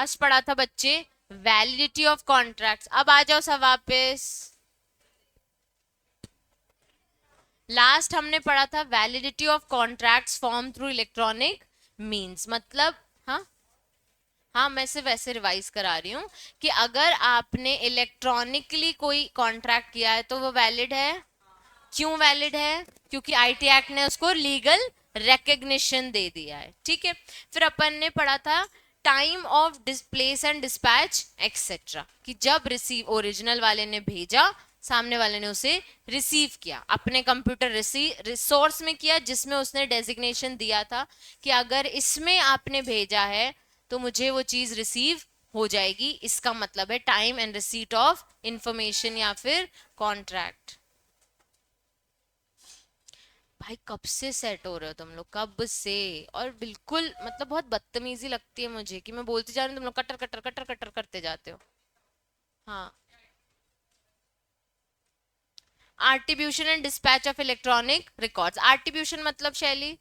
Last पढ़ा था बच्चे वैलिडिटी ऑफ कॉन्ट्रैक्ट्स। अब आ जाओ सब वापस। लास्ट हमने पढ़ा था validity of contracts form through electronic means, मतलब हाँ हाँ, मैं सिर्फ वैसे रिवाइज करा रही हूँ कि अगर आपने इलेक्ट्रॉनिकली कोई कॉन्ट्रैक्ट किया है तो वो वैलिड है। क्यों वैलिड है? क्योंकि आईटी एक्ट ने उसको लीगल रिकग्निशन दे दिया है। ठीक है, फिर अपन ने पढ़ा था time of displace and dispatch etcetera, कि जब रिसीव ओरिजिनल वाले ने भेजा, सामने वाले ने उसे रिसीव किया, अपने कंप्यूटर रिसोर्स में किया जिसमें उसने डेजिग्नेशन दिया था कि अगर इसमें आपने भेजा है तो मुझे वो चीज रिसीव हो जाएगी। इसका मतलब है time and receipt of information या फिर कॉन्ट्रैक्ट। भाई कब से सेट हो रहे हो तुम लोग, कब से? और बिल्कुल मतलब बहुत बदतमीजी लगती है मुझे कि मैं बोलती जा रही हूँ, तुम लोग कटर कटर कटर कटर करते जाते हो। हाँ, attribution and dispatch of electronic records. Attribution मतलब शैली,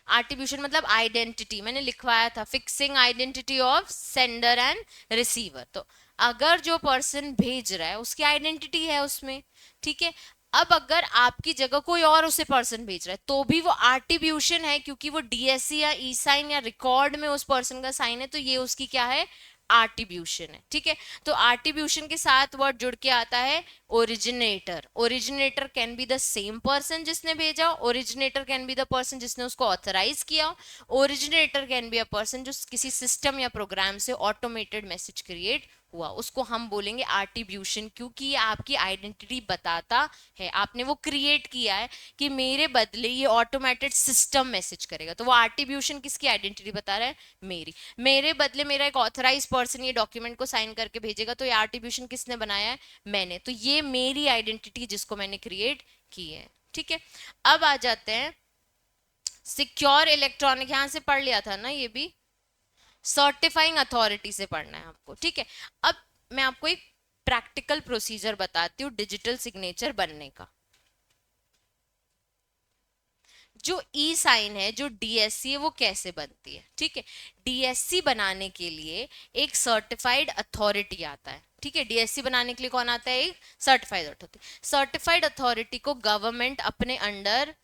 आर्टिब्यूशन मतलब आइडेंटिटी, मैंने लिखवाया था fixing identity of sender and receiver. तो अगर जो पर्सन भेज रहा है उसकी आइडेंटिटी है उसमें, ठीक है। अब अगर आपकी जगह कोई और उसे पर्सन भेज रहा है तो भी वो आर्टिब्यूशन है, क्योंकि वो डीएससी या ई साइन या रिकॉर्ड में उस पर्सन का साइन है, तो ये उसकी क्या है? आर्टिब्यूशन है। ठीक है, तो आर्टिब्यूशन के साथ वर्ड जुड़ के आता है originator. Originator can be the same person जिसने भेजा, originator can be the person जिसने उसको ऑथराइज किया, originator can be a person जो किसी सिस्टम या प्रोग्राम से ऑटोमेटेड मैसेज क्रिएट हुआ, उसको हम बोलेंगे आर्टिब्यूशन, क्योंकि ये आपकी आइडेंटिटी बताता है, आपने वो क्रिएट किया है कि मेरे बदले ये ऑटोमेटेड सिस्टम मैसेज करेगा। तो वो आर्टिब्यूशन किसकी आइडेंटिटी बता रहा है? मेरी। मेरे बदले मेरा एक ऑथराइज पर्सन ये डॉक्यूमेंट को साइन करके भेजेगा, तो ये आर्टिब्यूशन किसने बनाया है? मैंने। तो ये मेरी आइडेंटिटी जिसको मैंने क्रिएट की है। ठीक है, अब आ जाते हैं सिक्योर इलेक्ट्रॉनिक, यहां से पढ़ लिया था ना ये भी, सर्टिफाइंग अथॉरिटी से पढ़ना है आपको। ठीक है, अब मैं आपको एक प्रैक्टिकल प्रोसीजर बताती हूँ डिजिटल सिग्नेचर बनने का। जो ई साइन है, जो डीएससी है, वो कैसे बनती है? ठीक है, डीएससी बनाने के लिए एक सर्टिफाइड अथॉरिटी आता है। ठीक है, डीएससी बनाने के लिए कौन आता है? एक सर्टिफाइड अथॉरिटी। सर्टिफाइड अथॉरिटी को गवर्नमेंट अपने अंडर,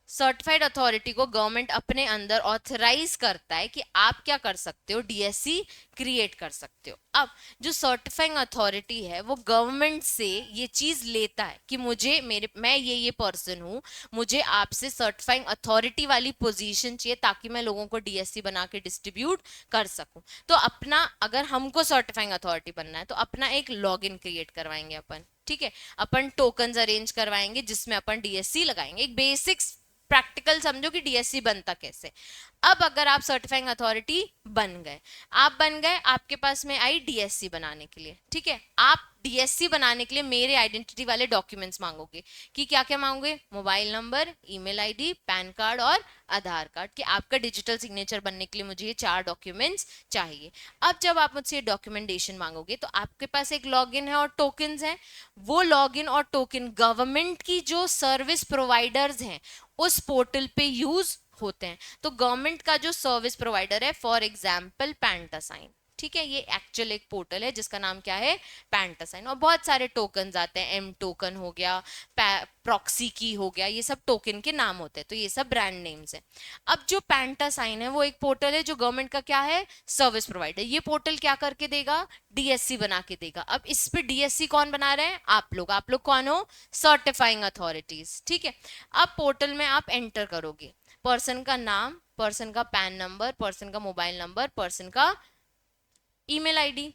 सर्टिफाइड अथॉरिटी को गवर्नमेंट अपने अंदर ऑथराइज करता है कि आप क्या कर सकते हो? डीएससी क्रिएट कर सकते हो। अब जो सर्टिफाइंग अथॉरिटी है वो गवर्नमेंट से ये चीज लेता है कि मुझे मैं ये पर्सन हूं, मुझे आपसे सर्टिफाइंग अथॉरिटी वाली पोजीशन चाहिए ताकि मैं लोगों को डीएससी बना के डिस्ट्रीब्यूट कर सकूं। तो अपना, अगर हमको सर्टिफाइंग अथॉरिटी बनना है तो अपना एक लॉगिन क्रिएट करवाएंगे अपन। ठीक है, अपन टोकन्स अरेंज करवाएंगे जिसमें अपन डीएससी लगाएंगे। एक बेसिक्स प्रैक्टिकल समझो कि डीएससी बनता कैसे। अब अगर आप सर्टिफाइंग अथॉरिटी बन गए, आप बन गए, आपके पास में आई डीएससी बनाने के लिए। ठीक है, आप डीएससी बनाने के लिए मेरे आइडेंटिटी वाले डॉक्यूमेंट्स मांगोगे कि क्या क्या मांगोगे? Mobile number, email ID, PAN card और आधार कार्ड, कि आपका डिजिटल सिग्नेचर बनने के लिए मुझे ये 4 डॉक्यूमेंट्स चाहिए। अब जब आप मुझसे डॉक्यूमेंटेशन मांगोगे तो आपके पास एक लॉगिन है और टोकन्स हैं। वो लॉगिन और टोकन गवर्नमेंट की जो सर्विस प्रोवाइडर्स हैं उस पोर्टल पे यूज होते हैं। तो गवर्नमेंट का जो सर्विस प्रोवाइडर है, फॉर एग्जाम्पल पैंटासाइन, ठीक है, ये एक्चुअल एक पोर्टल है जिसका नाम क्या है? पैंटासाइन। और बहुत सारे टोकन आते हैं, एम टोकन हो गया, प्रॉक्सी की हो गया, ये सब टोकन के नाम होते हैं, तो ये सब ब्रांड नेम्स हैं। अब जो पैंटासाइन है वो एक पोर्टल है जो गवर्नमेंट का क्या है? Service provider. ये पोर्टल क्या करके देगा? डीएससी बना के देगा। अब इस पे डीएससी कौन बना रहे हैं? आप लोग। आप लोग कौन हो? Certifying authorities. ठीक है, अब पोर्टल में आप एंटर करोगे पर्सन का नाम, पर्सन का पैन नंबर, पर्सन का मोबाइल नंबर, पर्सन का ईमेल आईडी।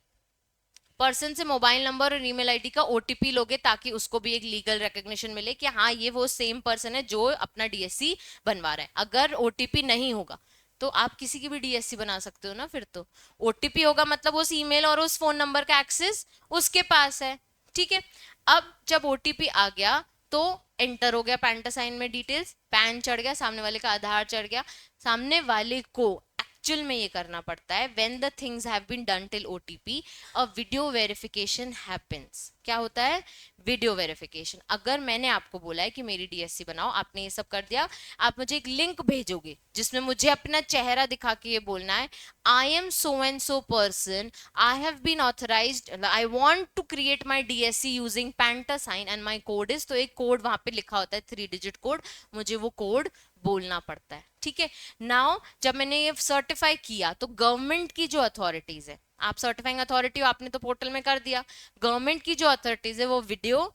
पर्सन से मोबाइल नंबर और ईमेल आईडी का ओटीपी लोगे ताकि उसको भी एक लीगल रिकग्निशन मिले कि हाँ ये वो सेम पर्सन है जो अपना डीएससी बनवा रहा है। अगर ओटीपी नहीं होगा तो आप किसी की भी डीएससी बना सकते हो ना। फिर तो ओटीपी होगा मतलब उस ईमेल और उस फोन नंबर का एक्सेस उसके पास है। ठीक है, अब जब ओटीपी आ गया तो एंटर हो गया पैंटासाइन में डिटेल्स, पैन चढ़ गया, सामने वाले का आधार चढ़ गया, सामने वाले को एक्चुअल में ये करना पड़ता है when the things have been done till OTP a video verification happens. क्या होता है? Video verification. अगर मैंने आपको बोला है कि मेरी डीएससी बनाओ, आपने ये सब कर दिया, आप मुझे एक लिंक भेजोगे जिसमें मुझे अपना चेहरा दिखा के ये बोलना है I am so and so person, I have been authorized, I want to create my DSC using Pantasign and my code is, तो एक कोड वहां पे लिखा होता है 3 डिजिट कोड, मुझे वो कोड बोलना पड़ता है। ठीक है, नाउ जब मैंने ये सर्टिफाई किया तो गवर्नमेंट की जो अथॉरिटीज है, आप सर्टिफाइंग अथॉरिटी आपने तो पोर्टल में कर दिया, गवर्नमेंट की जो अथॉरिटीज है वो video,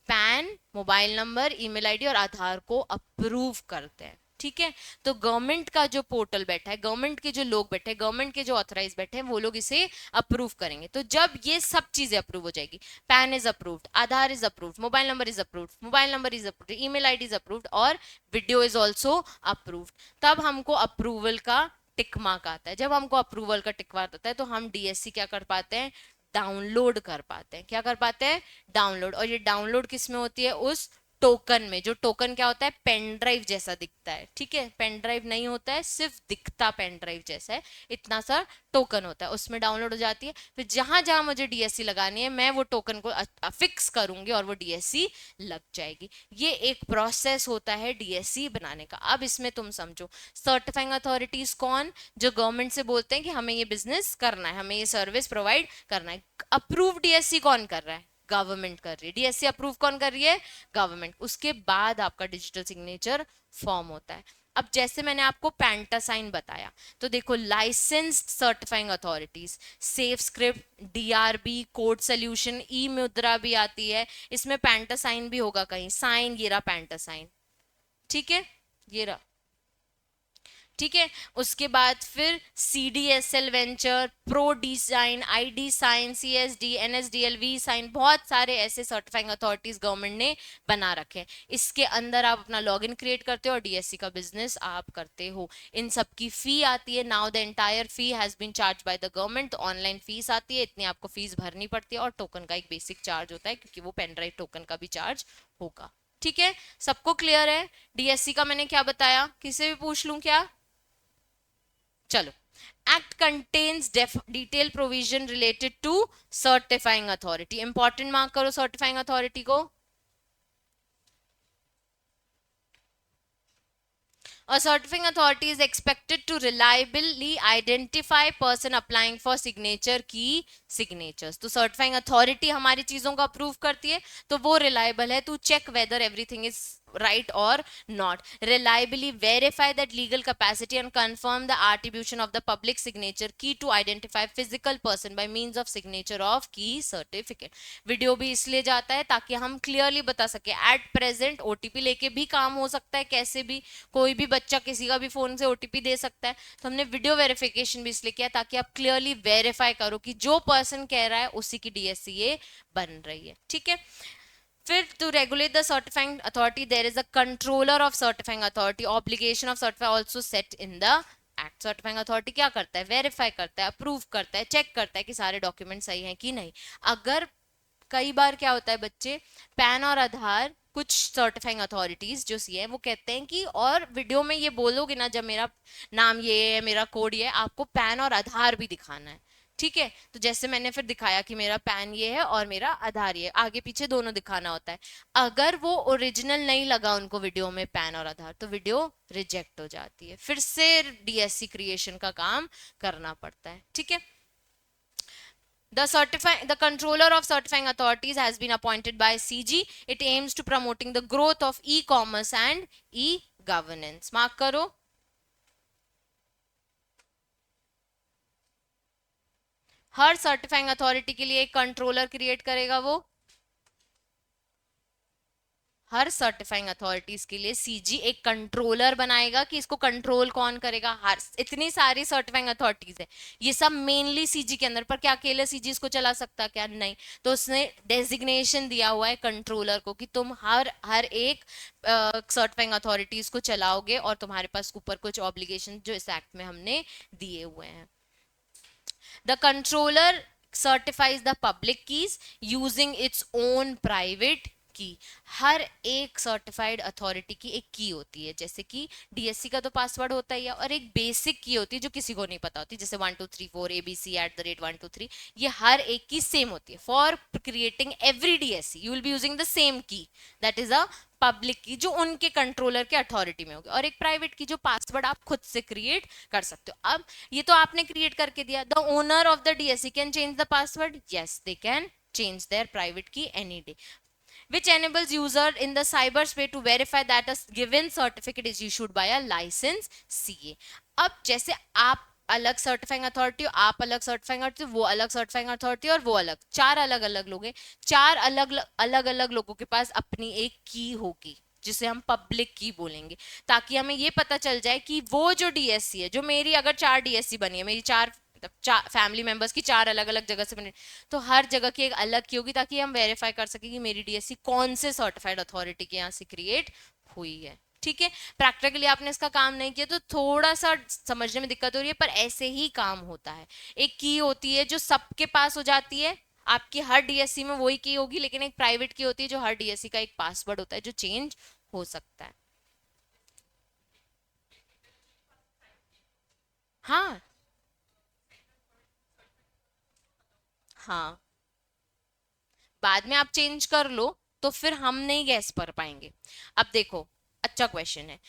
pan, mobile number, email ID और आधार को अप्रूव करते हैं। ठीक है, तो गवर्नमेंट का जो पोर्टल बैठा है, गवर्नमेंट के जो लोग बैठे हैं, गवर्नमेंट के जो ऑथराइज बैठे हैं, वो लोग इसे अप्रूव करेंगे। तो जब ये सब चीजें अप्रूव हो जाएगी, pan is approved, Aadhaar is approved, mobile number is approved, mobile number is approved, email ID is approved और वीडियो इज ऑल्सो अप्रूव्ड, तब हमको अप्रूवल का टिक मार्क आता है। जब हमको अप्रूवल का टिक मार्क आता है तो हम डीएससी क्या कर पाते हैं? डाउनलोड कर पाते हैं। क्या कर पाते हैं? डाउनलोड। और ये डाउनलोड किस में होती है? उस टोकन में। जो टोकन क्या होता है? पेन ड्राइव जैसा दिखता है। ठीक है, पेन ड्राइव नहीं होता है, सिर्फ दिखता पेन ड्राइव जैसा है, इतना सा टोकन होता है, उसमें डाउनलोड हो जाती है। फिर जहां जहां मुझे डीएससी लगानी है मैं वो टोकन को फिक्स करूंगी और वो डीएससी लग जाएगी। ये एक प्रोसेस होता है डीएससी बनाने का। अब इसमें तुम समझो, सर्टिफाइंग अथॉरिटीज कौन? जो गवर्नमेंट से बोलते हैं कि हमें ये बिजनेस करना है, हमें ये सर्विस प्रोवाइड करना है। अप्रूव डीएससी कौन कर रहा है? गवर्नमेंट कर रही है। डीएससी अप्रूव कौन कर रही है? गवर्नमेंट। उसके बाद आपका डिजिटल सिग्नेचर फॉर्म होता है। अब जैसे मैंने आपको पैंटा साइन बताया, तो देखो licensed certifying authorities, Safescrypt, DRB, code solution, eMudhra भी आती है, इसमें पैंटा साइन भी होगा कहीं, साइन, ये रहा पैंटा साइन। ठीक है, ये रहा। ठीक है, उसके बाद फिर CDSL venture, pro design, ID sign, CSD, NSDL, V sign, बहुत सारे ऐसे सर्टिफाइंग अथॉरिटीज गवर्नमेंट ने बना रखे हैं। इसके अंदर आप अपना लॉगिन क्रिएट करते हो और डीएससी का बिजनेस आप करते हो। इन सब की फी आती है। Now the entire fee has been charge by the government. तो ऑनलाइन फीस आती है, इतनी आपको फीस भरनी पड़ती है और टोकन का एक बेसिक चार्ज होता है, क्योंकि वो पेन ड्राइव टोकन का भी चार्ज होगा। ठीक है, सबको क्लियर है? डीएससी का मैंने क्या बताया? किसे भी पूछ लूं क्या? चलो, act contains detail provision related to certifying authority. Important mark करो सर्टिफाइंग अथॉरिटी को। A certifying authority is expected to reliably identify person applying for signature की signatures। तो certifying authority हमारी चीजों को अप्रूव करती है, तो वो reliable है to check whether everything is right or not, reliably verify that legal capacity and confirm the attribution of the public signature key to identify physical person by means of signature of key certificate। Video भी इसलिए जाता है ताकि हम clearly बता सके। At present OTP लेके भी काम हो सकता है, कैसे भी, कोई भी बच्चा किसी का भी फोन से ओटीपी दे सकता है, तो हमने वीडियो वेरिफिकेशन भी इसलिए किया ताकि आप क्लियरली वेरीफाई करो कि जो पर्सन कह रहा है उसी की डीएससी ये बन रही है। ठीक है, फिर to regulate the certifying authority there is a controller of certifying authority, obligation of certify also set in the act। Certifying authority क्या करता है? वेरीफाई करता है, अप्रूव करता है, चेक करता है कि सारे डॉक्यूमेंट सही हैं कि नहीं। अगर कई बार क्या होता है बच्चे, पैन और आधार, कुछ सर्टिफाइंग अथॉरिटीज जो सी है वो कहते हैं कि और वीडियो में ये बोलोगे ना, जब मेरा नाम ये है, मेरा कोड ये है, आपको पैन और आधार भी दिखाना है। ठीक है, तो जैसे मैंने फिर दिखाया कि मेरा पैन ये है और मेरा आधार ये है, आगे पीछे दोनों दिखाना होता है। अगर वो ओरिजिनल नहीं लगा उनको वीडियो में पैन और आधार, तो वीडियो रिजेक्ट हो जाती है, फिर से डीएससी क्रिएशन का काम करना पड़ता है। ठीक है, the controller of certifying authorities has been appointed by CG. It aims to promoting the growth of e-commerce and e-governance। Mark करो। हर सर्टिफाइंग अथॉरिटी के लिए एक कंट्रोलर क्रिएट करेगा वो। हर सर्टिफाइंग अथॉरिटीज के लिए सीजी एक कंट्रोलर बनाएगा कि इसको कंट्रोल कौन करेगा। हर इतनी सारी सर्टिफाइंग अथॉरिटीज है, ये सब मेनली सीजी के अंदर, पर क्या अकेले सीजी इसको चला सकता? क्या नहीं। तो उसने डेजिग्नेशन दिया हुआ है कंट्रोलर को कि तुम हर एक सर्टिफाइंग अथॉरिटीज को चलाओगे और तुम्हारे पास ऊपर कुछ ऑब्लिगेशन जो इस एक्ट में हमने दिए हुए हैं। The controller certifies the public keys using its own private की, हर एक सर्टिफाइड अथॉरिटी की एक की होती है, जैसे कि डीएससी का तो पासवर्ड होता ही है, और एक बेसिक की होती है जो किसी को नहीं पता होती, जैसे 1234 abc@123, ये हर एक की सेम होती है। For creating every DSC you will be using the same की, दैट इज अ पब्लिक की जो उनके कंट्रोलर के अथॉरिटी में होगी, और एक प्राइवेट की जो पासवर्ड आप खुद से क्रिएट कर सकते हो। अब ये तो आपने क्रिएट करके दिया, the owner of the DSC can change the password, yes they can change their private key any day, which enables user in the cyberspace to verify that a given certificate is issued by a licensed CA। अब जैसे आप अलग certifying authority हो, आप अलग certifying authority, वो अलग certifying authority, और वो अलग, चार अलग अलग लोग हैं, चार अलग अलग अलग लोगों के पास अपनी एक की होगी जिसे हम पब्लिक की बोलेंगे, ताकि हमें ये पता चल जाए कि वो जो डीएससी है, जो मेरी अगर चार डीएससी बनी है, मेरी चार फैमिली मेंबर्स की चार अलग अलग जगह से बनी, तो हर जगह की एक अलग की होगी, ताकि हम वेरीफाई कर सके कि मेरी डीएससी कौन से सर्टिफाइड अथॉरिटी के यहाँ से क्रिएट हुई है। ठीक है, प्रैक्टिकली आपने इसका काम नहीं किया तो थोड़ा सा समझने में दिक्कत हो रही है, पर ऐसे ही काम होता है। एक की होती है जो सबके पास हो जाती है, आपकी हर डीएससी में वही की होगी, लेकिन एक प्राइवेट की होती है जो हर डीएससी का एक पासवर्ड होता है जो चेंज हो सकता है। हाँ हाँ, बाद में आप चेंज कर लो तो फिर हम नहीं गैस कर पाएंगे। अब देखो, अच्छा क्वेश्चन है,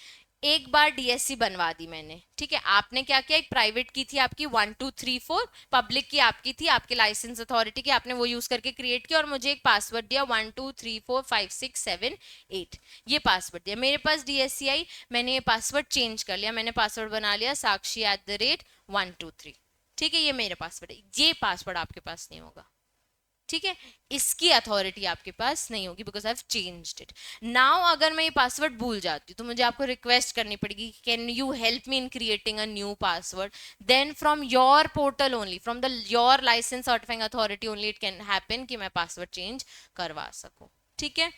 एक बार डीएससी बनवा दी मैंने, ठीक है, आपने क्या किया, एक प्राइवेट की थी आपकी 1234, पब्लिक की आपकी थी आपके लाइसेंस अथॉरिटी की, आपने वो यूज करके क्रिएट किया, और मुझे एक पासवर्ड दिया 12345678, ये पासवर्ड दिया, मेरे पास डीएससी आई, मैंने ये पासवर्ड चेंज कर लिया, मैंने पासवर्ड बना लिया sakshi@123, ठीक है, ये मेरा पासवर्ड है, ये पासवर्ड आपके पास नहीं होगा। ठीक है, इसकी अथॉरिटी आपके पास नहीं होगी, because I have changed it. Now अगर मैं ये पासवर्ड भूल जाती हूँ तो मुझे आपको रिक्वेस्ट करनी पड़ेगी, can you help me in creating a new password, then from your portal only, from the your licence certifying authority only it can happen कि मैं पासवर्ड चेंज करवा सकूं। ठीक है,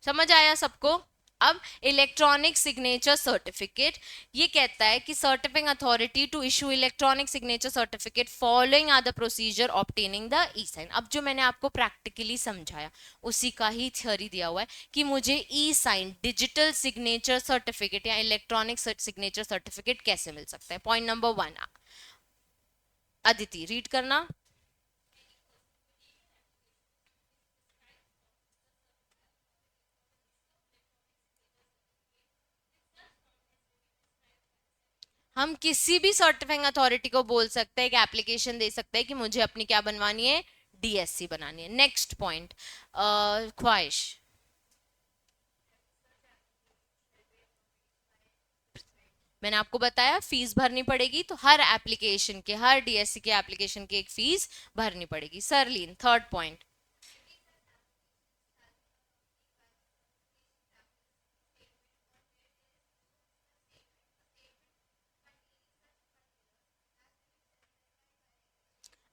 समझ आया सबको? अब इलेक्ट्रॉनिक सिग्नेचर सर्टिफिकेट, ये कहता है कि certifying authority to issue electronic signature certificate following are the procedure obtaining the e sign. अब जो मैंने आपको प्रैक्टिकली समझाया उसी का ही थ्योरी दिया हुआ है कि मुझे ई साइन डिजिटल सिग्नेचर सर्टिफिकेट या इलेक्ट्रॉनिक सिग्नेचर सर्टिफिकेट कैसे मिल सकता है। पॉइंट नंबर 1, अदिति रीड करना। हम किसी भी सर्टिफाइंग अथॉरिटी को बोल सकते हैं, एक एप्लीकेशन दे सकते हैं कि मुझे अपनी क्या बनवानी है, डीएससी बनानी है। नेक्स्ट पॉइंट, ख्वाहिश। मैंने आपको बताया फीस भरनी पड़ेगी, तो हर एप्लीकेशन के, हर डीएससी के एप्लीकेशन की एक फीस भरनी पड़ेगी। सरलीन, थर्ड पॉइंट।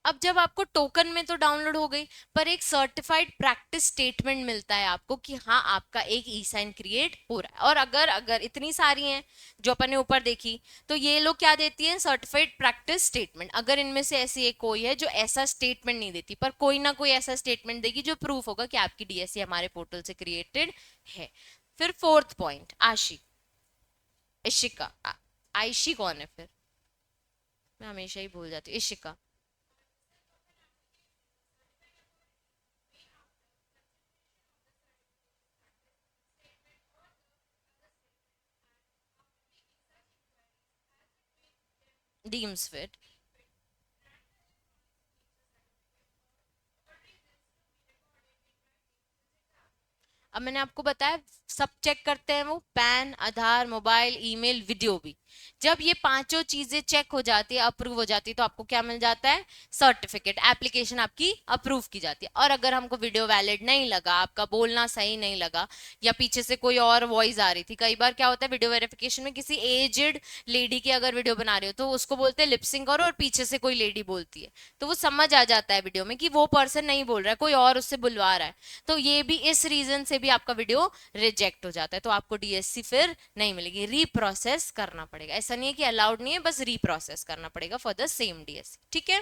अब जब आपको टोकन में तो डाउनलोड हो गई, पर एक सर्टिफाइड प्रैक्टिस स्टेटमेंट मिलता है आपको कि हाँ आपका एक ई साइन क्रिएट हो रहा है। और अगर अगर इतनी सारी हैं जो अपन ने ऊपर देखी, तो ये लोग क्या देती हैं, सर्टिफाइड प्रैक्टिस स्टेटमेंट। अगर इनमें से ऐसी एक कोई है जो ऐसा स्टेटमेंट नहीं देती, पर कोई ना कोई ऐसा स्टेटमेंट देगी जो प्रूफ होगा कि आपकी डीएससी हमारे पोर्टल से क्रिएटेड है। फिर फोर्थ पॉइंट, आशी, इशिका, आयशी कौन है फिर, मैं हमेशा ही भूल जाती हूँ, इशिका। Deems fit. अब मैंने आपको बताया सब चेक करते हैं वो, पैन, आधार, मोबाइल, ईमेल, वीडियो भी। जब ये पांचों चीजें चेक हो जाती है, अप्रूव हो जाती है, तो आपको क्या मिल जाता है, सर्टिफिकेट, एप्लीकेशन आपकी अप्रूव की जाती है। और अगर हमको वीडियो वैलिड नहीं लगा, आपका बोलना सही नहीं लगा, या पीछे से कोई और वॉइस आ रही थी, कई बार क्या होता है वीडियो वेरिफिकेशन में किसी एजेड लेडी की अगर वीडियो बना रहे हो तो उसको बोलते हैं लिपसिंग करो, और पीछे से कोई लेडी बोलती है, तो वो समझ आ जाता है वीडियो में कि वो पर्सन नहीं बोल रहा है, कोई और उससे बुलवा रहा है, तो ये भी इस रीजन से भी आपका वीडियो रिजेक्ट हो जाता है, तो आपको डीएससी फिर नहीं मिलेगी, रीप्रोसेस करना पड़ेगा। पड़ेगा, ऐसा नहीं है कि अलाउड नहीं है, बस रीप्रोसेस करना पड़ेगा फॉर द सेम डीएससी। ठीक है,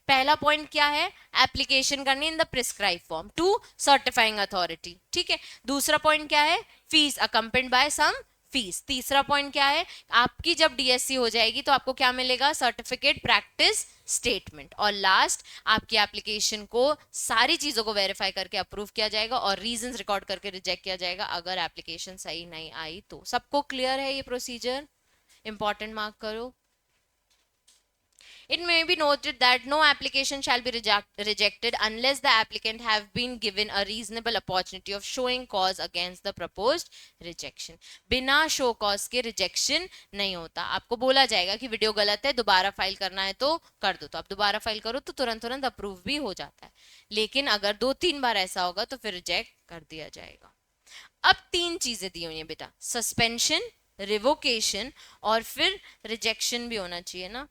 पहला पॉइंट क्या है, एप्लीकेशन करनी in the prescribe form to certifying authority. ठीक है, दूसरा पॉइंट क्या है, fees accompanied by some fees. तीसरा पॉइंट क्या है, आपकी जब डीएससी हो जाएगी तो आपको क्या मिलेगा, सर्टिफिकेट प्रैक्टिस स्टेटमेंट। और लास्ट, आपकी एप्लीकेशन को सारी चीजों को वेरीफाई करके अप्रूव किया जाएगा और रीजंस रिकॉर्ड करके रिजेक्ट किया जाएगा अगर एप्लीकेशन सही नहीं आई तो। सबको क्लियर है ये प्रोसीजर? इंपॉर्टेंट मार्क करो। It may be noted that no application shall be rejected unless the applicant have been given a reasonable opportunity of showing cause against the proposed rejection. बिना show cause के rejection नहीं होता। आपको बोला जाएगा कि video गलत है, दोबारा फाइल करना है तो कर दो, तो आप दोबारा फाइल करो तो तुरंत तुरंत अप्रूव भी हो जाता है। लेकिन अगर 2-3 बार ऐसा होगा तो फिर रिजेक्ट कर दिया जाएगा। अब 3 चीजें दी हुई है बेटा, सस्पेंशन, रिवोकेशन और फिर रिजेक्शन भी होना चाहिए ना।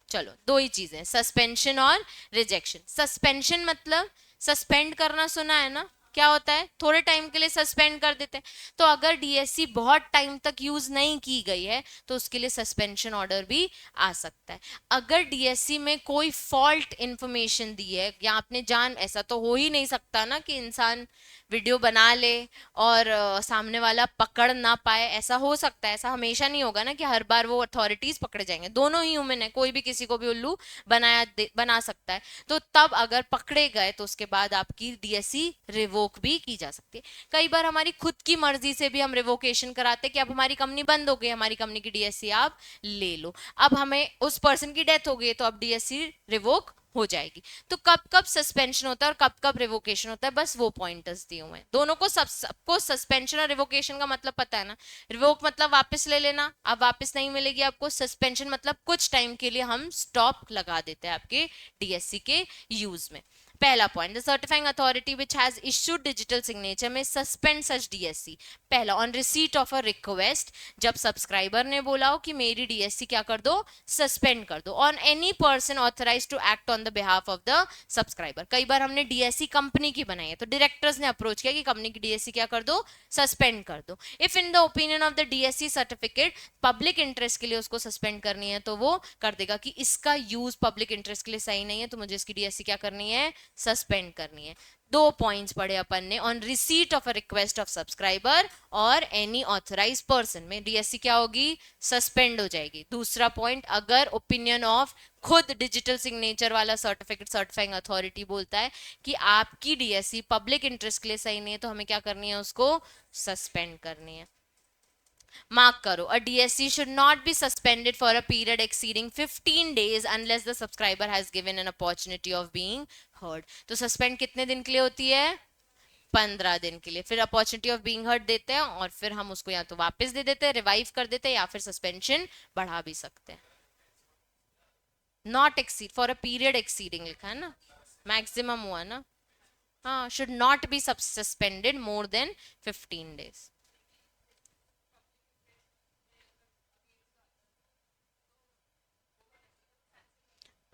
चलो, 2 ही चीजें, सस्पेंशन और रिजेक्शन। सस्पेंशन मतलब सस्पेंड करना, सुना है ना, क्या होता है, थोड़े टाइम के लिए सस्पेंड कर देते हैं। तो अगर डीएससी बहुत टाइम तक यूज नहीं की गई है तो उसके लिए सस्पेंशन ऑर्डर भी आ सकता है। अगर डीएससी में कोई फॉल्ट इंफॉर्मेशन दी है या आपने जान, ऐसा तो हो ही नहीं सकता ना कि इंसान वीडियो बना ले और सामने वाला पकड़ ना पाए, ऐसा हो सकता है, ऐसा हमेशा नहीं होगा ना कि हर बार वो अथॉरिटीज पकड़े जाएंगे। दोनों ही ह्यूमन है, कोई भी किसी को भी उल्लू बना सकता है। तो तब अगर पकड़े गए तो उसके बाद आपकी डीएससी रिवोक भी की जा सकती है। कई बार हमारी खुद की मर्जी से भी हम रिवोकेशन कराते कि अब हमारी कंपनी बंद हो गई, हमारी कंपनी की डीएससी आप ले लो। अब हमें उस पर्सन की डेथ हो गई तो अब डीएससी रिवोक हो जाएगी। तो कब कब सस्पेंशन होता है और कब कब रिवोकेशन होता है, बस वो पॉइंटर्स दिए हुए हैं। दोनों को सबको सस्पेंशन और रिवोकेशन का मतलब पता है ना। रिवोक मतलब वापस ले लेना, अब वापस नहीं मिलेगी आपको। सस्पेंशन मतलब कुछ टाइम के लिए हम स्टॉप लगा देते हैं आपके डीएससी के यूज में। पहला point, the certifying authority which has issued digital signature में सस्पेंड सच डीएससी। पहला, on receipt of a request, जब सब्सक्राइबर ने बोला हो कि मेरी डीएससी क्या कर दो, सस्पेंड कर दो। On any person authorised to act on the behalf of the subscriber. कई बार हमने डीएससी कंपनी की बनाई है तो डायरेक्टर्स ने अप्रोच किया कि कंपनी की डीएससी क्या कर दो, सस्पेंड कर दो। If in the opinion of the DSC certificate public interest के लिए उसको सस्पेंड करनी है तो वो कर देगा कि इसका यूज पब्लिक इंटरेस्ट के लिए सही नहीं है तो मुझे इसकी डीएससी क्या करनी है, सस्पेंड करनी है। 2 पॉइंट्स पढ़े अपन ने, on receipt of a request of subscriber और एनी ऑथराइज पर्सन में डीएससी क्या होगी, सस्पेंड हो जाएगी। दूसरा पॉइंट, अगर ओपिनियन ऑफ खुद डिजिटल सिग्नेचर वाला सर्टिफिकेट सर्टिफाइंग अथॉरिटी बोलता है कि आपकी डीएससी पब्लिक इंटरेस्ट के लिए सही नहीं है तो हमें क्या करनी है, उसको सस्पेंड करनी है। Mark करो, a DSC should not be suspended for a period exceeding 15 days unless the subscriber has given an opportunity of being heard. तो suspend कितने दिन के लिए होती है, 15 दिन के लिए। फिर अपॉर्चुनिटी ऑफ बीइंग हर्ड देते हैं और फिर हम उसको या तो वापस दे देते हैं, रिवाइव कर देते हैं, या फिर सस्पेंशन बढ़ा भी सकते हैं। Not exceed, for a period exceeding लिखा है ना, मैक्सिमम हुआ ना। हाँ, should not be suspended more than 15 days.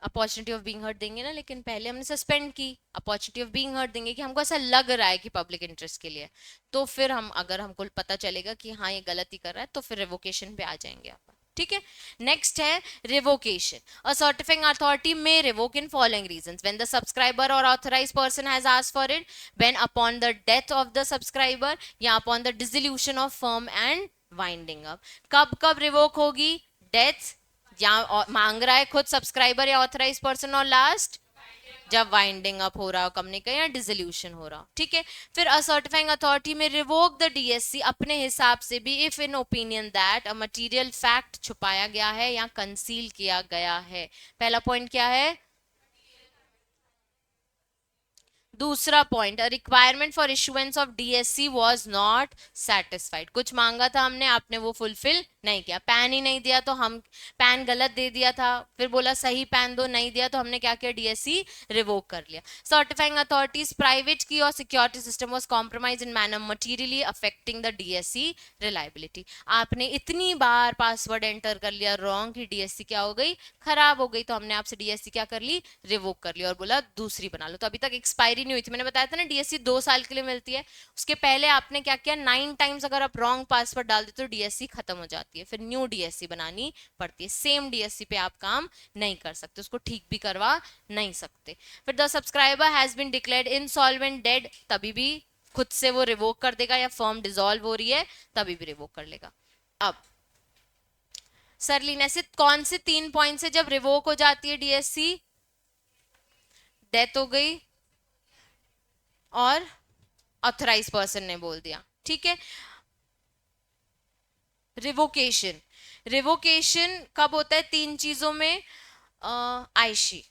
Opportunity of being heard देंगे ना, लेकिन पहले हमने सस्पेंड की, अपॉर्चुनिटी ऑफ बीइंग हर्ड देंगे कि हमको ऐसा लग रहा है कि पब्लिक इंटरेस्ट के लिए, तो फिर हम, अगर हमको पता चलेगा कि हाँ ये गलती कर रहा है तो फिर रिवोकेशन पे आ जाएंगे आप। ठीक है, नेक्स्ट है रिवोकेशन। अ सर्टिफाइंग अथॉरिटी में revoke in following reasons, when the subscriber और authorized person has asked for it, when upon the death of the subscriber या upon the dissolution of firm and winding up. कब कब revoke होगी, death या मांग रहा है खुद सब्सक्राइबर या ऑथराइज पर्सन, और लास्ट जब वाइंडिंग अप हो रहा हो कंपनी का या डिसोल्यूशन हो रहा हो। ठीक है, फिर अ सर्टिफाइंग अथॉरिटी में रिवोक द डीएससी अपने हिसाब से भी if in opinion that a material fact छुपाया गया है या कंसील किया गया है। पहला पॉइंट क्या है, दूसरा point, requirement for issuance of DSC was not satisfied. कुछ मांगा था हमने, आपने वो फुलफिल नहीं किया, पैन ही नहीं दिया तो हम, पैन गलत दे दिया था, फिर बोला सही पैन दो, नहीं दिया तो हमने क्या किया, डीएससी रिवोक कर लिया। सर्टिफाइंग अथॉरिटीज प्राइवेट की और security system was compromise in manner materially affecting the DSC reliability. आपने इतनी बार पासवर्ड एंटर कर लिया रॉन्ग कि डीएससी क्या हो गई, खराब हो गई, तो हमने आपसे डीएससी क्या कर ली, रिवोक कर लिया और बोला दूसरी बना लो। तो अभी तक एक्सपायरी नहीं हुई थी, मैंने बताया था ना डीएससी 2 साल के लिए मिलती है। उसके पहले आपने क्या किया, 9 टाइम्स अगर आप रॉन्ग पासवर्ड डाल देते तो डीएससी खत्म हो जाती। जाती है, फिर न्यू डीएससी बनानी पड़ती है। सेम डीएससी पे आप काम नहीं कर सकते, उसको ठीक भी करवा नहीं सकते। फिर the subscriber has been declared insolvent dead, तभी भी खुद से वो रिवोक कर देगा, या फर्म डिसॉल्व हो रही है तभी भी रिवोक कर लेगा। अब सरलीन ऐसे कौन से 3 पॉइंट से जब रिवोक हो जाती है डीएससी? डेथ हो गई और ऑथराइज पर्सन ने बोल दिया, ठीक है। रिवोकेशन, रिवोकेशन कब होता है? 3 चीजों में। आयशी,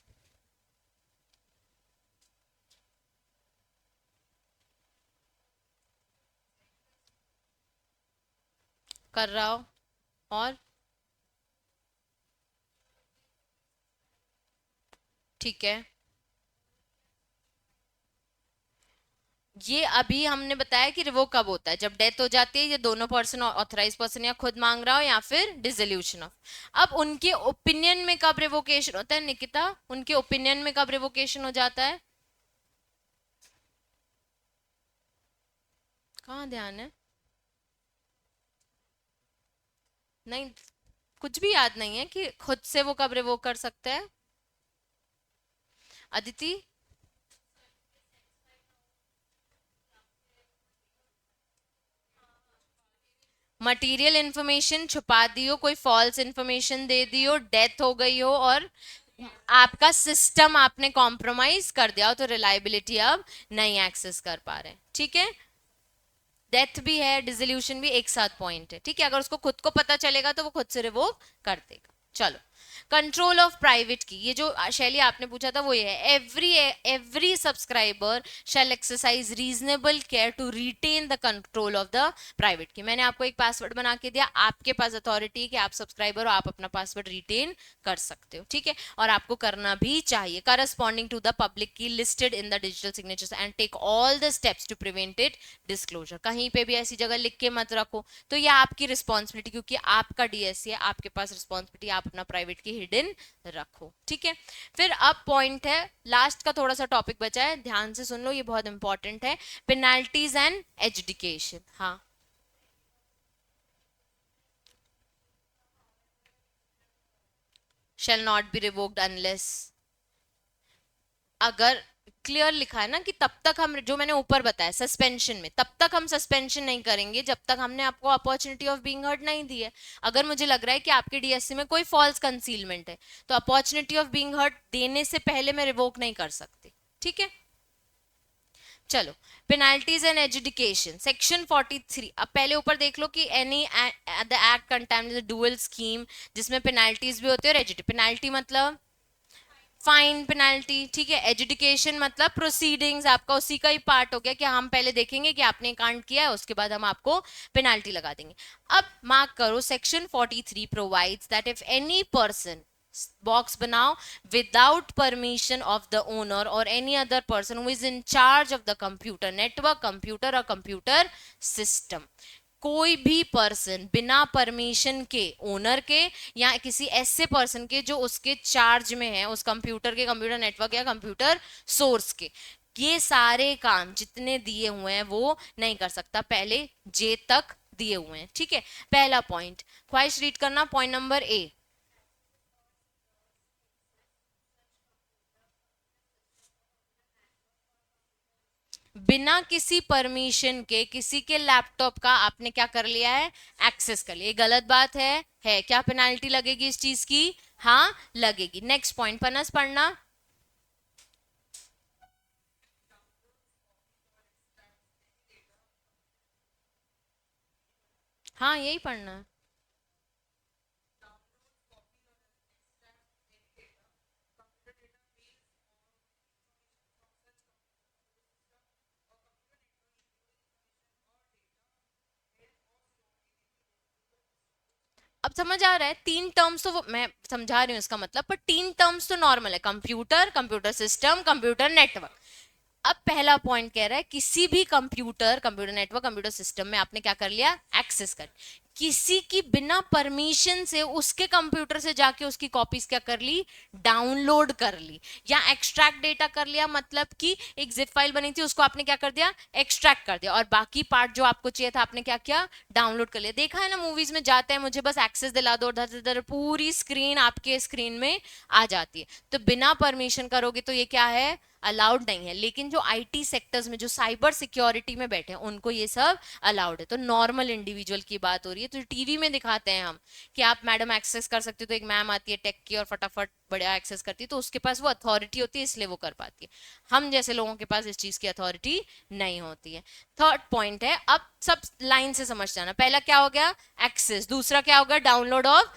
कर रहा हो, और ठीक है, ये अभी हमने बताया कि रिवोक कब होता है, जब डेथ हो जाती है, ये दोनों पर्सन, ऑथराइज पर्सन या खुद मांग रहा हो या फिर डिसोल्यूशन ऑफ। अब उनके ओपिनियन में कब रिवोकेशन होता है निकिता? उनके ओपिनियन में कब रिवोकेशन हो जाता है? कहाँ ध्यान है? नहीं, कुछ भी याद नहीं है कि खुद से वो कब रिवोक कर सकते हैं? अदिति, मटेरियल इंफॉर्मेशन छुपा दी हो, कोई फॉल्स इंफॉर्मेशन दे दी हो, डेथ हो गई हो, और आपका सिस्टम आपने कॉम्प्रोमाइज कर दिया हो, तो रिलायबिलिटी अब नहीं एक्सेस कर पा रहे, ठीक है। डेथ भी है, डिसोल्यूशन भी एक साथ पॉइंट है, ठीक है। अगर उसको खुद को पता चलेगा तो वो खुद से रिवोक कर देगा। चलो, कंट्रोल ऑफ प्राइवेट की, ये जो शैली आपने पूछा था वो ये है, every subscriber shall exercise reasonable care to retain the control of the private key. मैंने आपको एक पासवर्ड बना के दिया, आपके पास अथॉरिटी है कि आप सब्सक्राइबर हो, आप अपना पासवर्ड रिटेन कर सकते हो, ठीक है, और आपको करना भी चाहिए। Corresponding to the public key listed in the digital signatures and take all the steps to prevent it disclosure. कहीं पे भी ऐसी जगह लिख के मत रखो, तो ये आपकी रिस्पॉन्सिबिलिटी, क्योंकि आपका डीएससी है, आपके पास रिस्पॉन्सिबिलिटी, आप अपना प्राइवेट की हिडन रखो, ठीक है। फिर अब पॉइंट है, लास्ट का थोड़ा सा टॉपिक बचा है, ध्यान से सुन लो, ये बहुत इंपॉर्टेंट है, पेनाल्टीज एंड एजुकेशन। हाँ, shall not be revoked unless, अगर क्लियर लिखा है ना कि तब तक हम, जो मैंने ऊपर बताया सस्पेंशन में, तब तक हम सस्पेंशन नहीं करेंगे जब तक हमने आपको अपॉर्चुनिटी ऑफ बीइंग हर्ड नहीं दी है। अगर मुझे लग रहा है कि आपके डीएससी में कोई फॉल्स कंसीलमेंट है, तो अपॉर्चुनिटी ऑफ बीइंग हर्ड देने से पहले मैं रिवोक नहीं कर सकती, ठीक है। चलो, पेनाल्टीज एंड एजुकेशन, सेक्शन 43। अब पहले ऊपर देख लो कि any the act contempt dual scheme, जिसमें पेनाल्टीज भी होती है और एजुकेशन। पेनाल्टी मतलब फाइन, पेनाल्टी, ठीक है। एजुकेशन मतलब प्रोसीडिंग्स, आपका उसी का ही पार्ट हो गया कि हम पहले देखेंगे कि आपने कांड किया है, उसके बाद हम आपको पेनाल्टी लगा देंगे। अब मार्क करो, section 43 provides that if any person, box बनाओ, without permission of the owner और any other person who is in charge of the computer network, computer और कंप्यूटर सिस्टम, कोई भी पर्सन बिना परमिशन के, ओनर के या किसी ऐसे पर्सन के जो उसके चार्ज में है, उस कंप्यूटर के, कंप्यूटर नेटवर्क या कंप्यूटर सोर्स के, ये सारे काम जितने दिए हुए हैं वो नहीं कर सकता, पहले जे तक दिए हुए हैं, ठीक है। पहला पॉइंट, ख्वाहिश रीड करना, पॉइंट नंबर ए, बिना किसी परमिशन के किसी के लैपटॉप का आपने क्या कर लिया है? एक्सेस कर लिया, गलत बात है क्या? पेनाल्टी लगेगी इस चीज की? हाँ लगेगी। नेक्स्ट पॉइंट, पनस पढ़ना। हाँ यही पढ़ना है। अब समझ आ रहा है, 3 टर्म्स तो मैं समझा रही हूँ इसका मतलब, पर 3 टर्म्स तो नॉर्मल है, computer, computer system, computer network. अब पहला पॉइंट कह रहा है किसी भी computer, computer network, computer system में आपने क्या कर लिया? एक्सेस कर। किसी की बिना परमिशन से उसके कंप्यूटर से जाके उसकी कॉपीज क्या कर ली, डाउनलोड कर ली, या एक्सट्रैक्ट डेटा कर लिया, मतलब कि एक जिप फाइल बनी थी उसको आपने क्या कर दिया, एक्सट्रैक्ट कर दिया, और बाकी पार्ट जो आपको चाहिए था आपने क्या किया, डाउनलोड कर लिया। देखा है ना मूवीज में जाते हैं, मुझे बस एक्सेस दिला दो, उधर पूरी स्क्रीन आपके स्क्रीन में आ जाती है। तो बिना परमिशन करोगे तो ये क्या है, अलाउड नहीं है। लेकिन जो आईटी सेक्टर्स में, जो साइबर सिक्योरिटी में बैठे हैं, उनको ये सब अलाउड है। तो नॉर्मल इंडिविजुअल की बात हो रही है। तो टीवी में दिखाते हैं हम कि आप मैडम एक्सेस कर सकते हो, तो एक मैम आती है टेक की और फटाफट बढ़िया एक्सेस करती है, तो उसके पास वो अथॉरिटी होती है, इसलिए वो कर पाती है। हम जैसे लोगों के पास इस चीज की अथॉरिटी नहीं होती है। थर्ड पॉइंट है, अब सब लाइन से समझ जाना। पहला क्या हो गया, एक्सेस। दूसरा क्या हो गया, डाउनलोड ऑफ